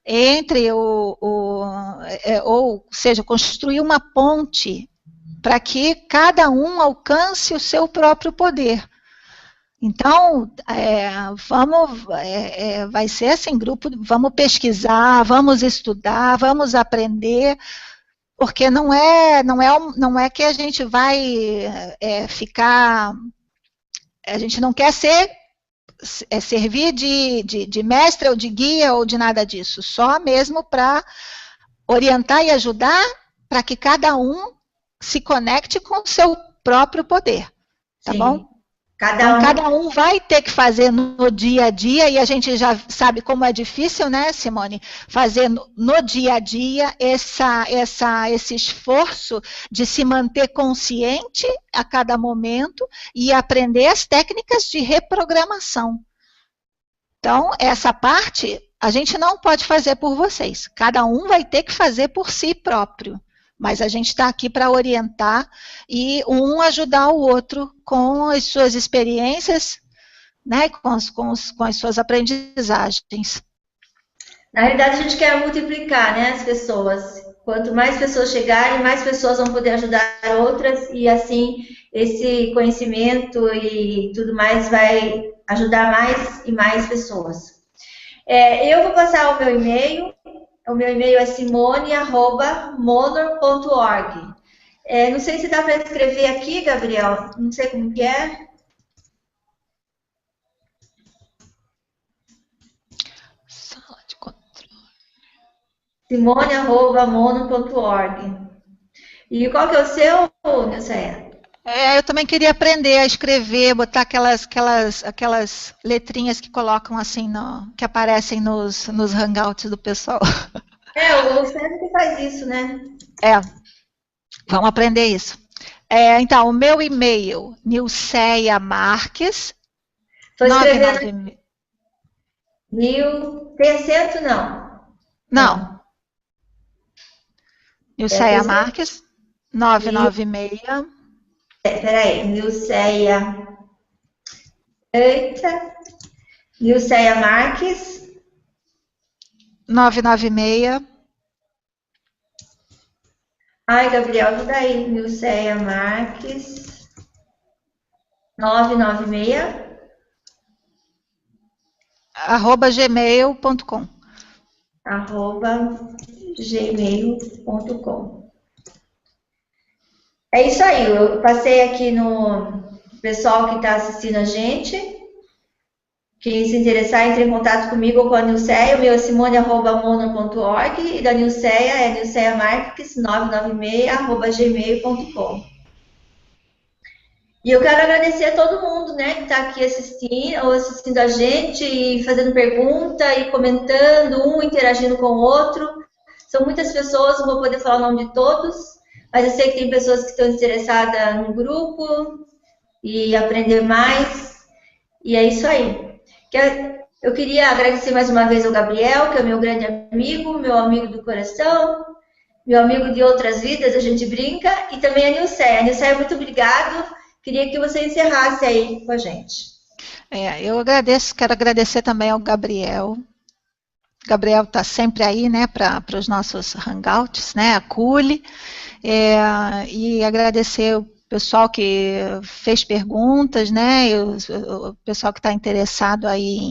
entre ou seja, construir uma ponte para que cada um alcance o seu próprio poder. Então, vai ser assim, grupo, vamos pesquisar, vamos estudar, vamos aprender, porque não é que a gente vai ficar, a gente não quer servir de mestre ou de guia ou de nada disso, só mesmo para orientar e ajudar para que cada um se conecte com o seu próprio poder. tá bom? Sim. Então, cada um vai ter que fazer no dia a dia, e a gente já sabe como é difícil, né, Simone? Fazer no dia a dia esse esforço de se manter consciente a cada momento e aprender as técnicas de reprogramação. Então, essa parte a gente não pode fazer por vocês. Cada um vai ter que fazer por si próprio. Mas a gente está aqui para orientar e um ajudar o outro com as suas experiências, né, com as suas aprendizagens. Na realidade, a gente quer multiplicar, né, as pessoas. Quanto mais pessoas chegarem, mais pessoas vão poder ajudar outras e assim esse conhecimento e tudo mais vai ajudar mais e mais pessoas. Eu vou passar o meu e-mail. O meu e-mail é simone@monor.org. Não sei se dá para escrever aqui, Gabriel. Não sei como que é. Sala de controle. simone@monor.org. E qual que é o seu, Nilceia? Eu também queria aprender a escrever, botar aquelas letrinhas que colocam assim, que aparecem nos hangouts do pessoal. O Sérgio que faz isso, né? Vamos aprender isso. Então, o meu e-mail, Nilceia Marques. Estou escrevendo. Tem acento, não? Não. Nilceia Marques, 996. Peraí, Nilceia. Eita. Nilceia Marques. 996. Ai, Gabriel, ajuda aí. Nilceia Marques. 996. @gmail.com. @gmail.com. É isso aí, eu passei aqui no pessoal que está assistindo a gente. Quem se interessar, entre em contato comigo ou com a Nilceia. O meu é simone@monor.org e da Nilceia é nilceiamarques996@gmail.com. E eu quero agradecer a todo mundo, né, que está aqui assistindo a gente e fazendo pergunta e comentando, um interagindo com o outro. São muitas pessoas, não vou poder falar o nome de todos, mas eu sei que tem pessoas que estão interessadas no grupo e aprender mais. E é isso aí. Eu queria agradecer mais uma vez ao Gabriel, que é meu grande amigo, meu amigo do coração, meu amigo de outras vidas, a gente brinca, e também a Nilceia. A Nilceia, muito obrigado. Queria que você encerrasse aí com a gente. Eu quero agradecer também ao Gabriel. O Gabriel está sempre aí, né, para os nossos hangouts, né, a Cule, e agradecer o pessoal que fez perguntas, né, e o pessoal que está interessado aí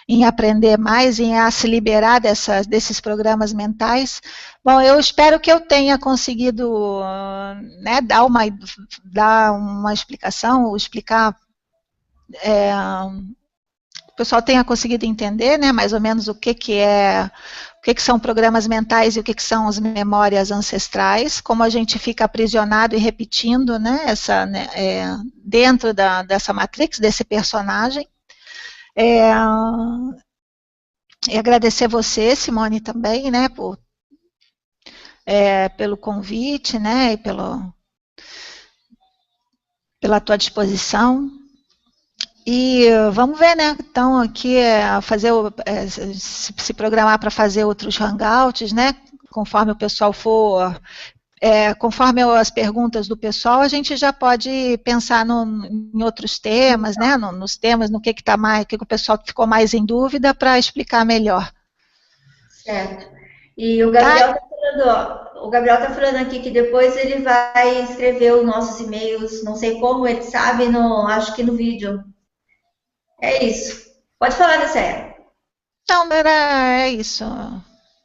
em aprender mais, em se liberar desses programas mentais. Bom, eu espero que eu tenha conseguido, né, dar uma explicação, explicar, o pessoal tenha conseguido entender, né, mais ou menos o que são programas mentais e o que são as memórias ancestrais, como a gente fica aprisionado e repetindo, né, dentro dessa matrix, desse personagem. E agradecer você, Simone, também, né, pelo convite, né, e pela tua disposição. E vamos ver, né? Então, aqui se programar para fazer outros hangouts, né? Conforme o pessoal for, conforme as perguntas do pessoal, a gente já pode pensar em outros temas, né? Nos temas, no que tá mais, o que o pessoal ficou mais em dúvida para explicar melhor. Certo. E o Gabriel está falando aqui que depois ele vai escrever os nossos e-mails, não sei como, ele sabe, acho que no vídeo. É isso. Pode falar, Nilceia. Então, é isso.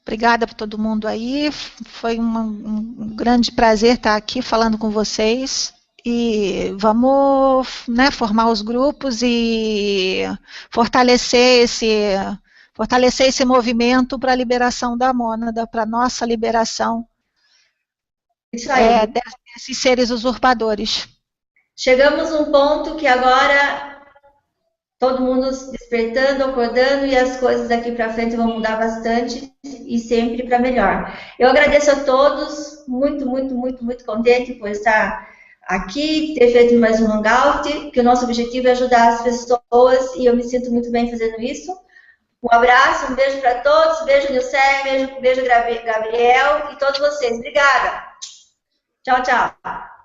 Obrigada por todo mundo aí. Foi um grande prazer estar aqui falando com vocês. E vamos, né, formar os grupos e fortalecer esse movimento para a liberação da mônada, para a nossa liberação Isso aí. desses seres usurpadores. chegamos num ponto que agora todo mundo se despertando, acordando, e as coisas daqui para frente vão mudar bastante e sempre para melhor. Eu agradeço a todos, muito, muito, muito, muito contente por estar aqui, ter feito mais um hangout, que o nosso objetivo é ajudar as pessoas e eu me sinto muito bem fazendo isso. Um abraço, um beijo para todos, beijo Nilce, beijo Gabriel e todos vocês. Obrigada. Tchau, tchau.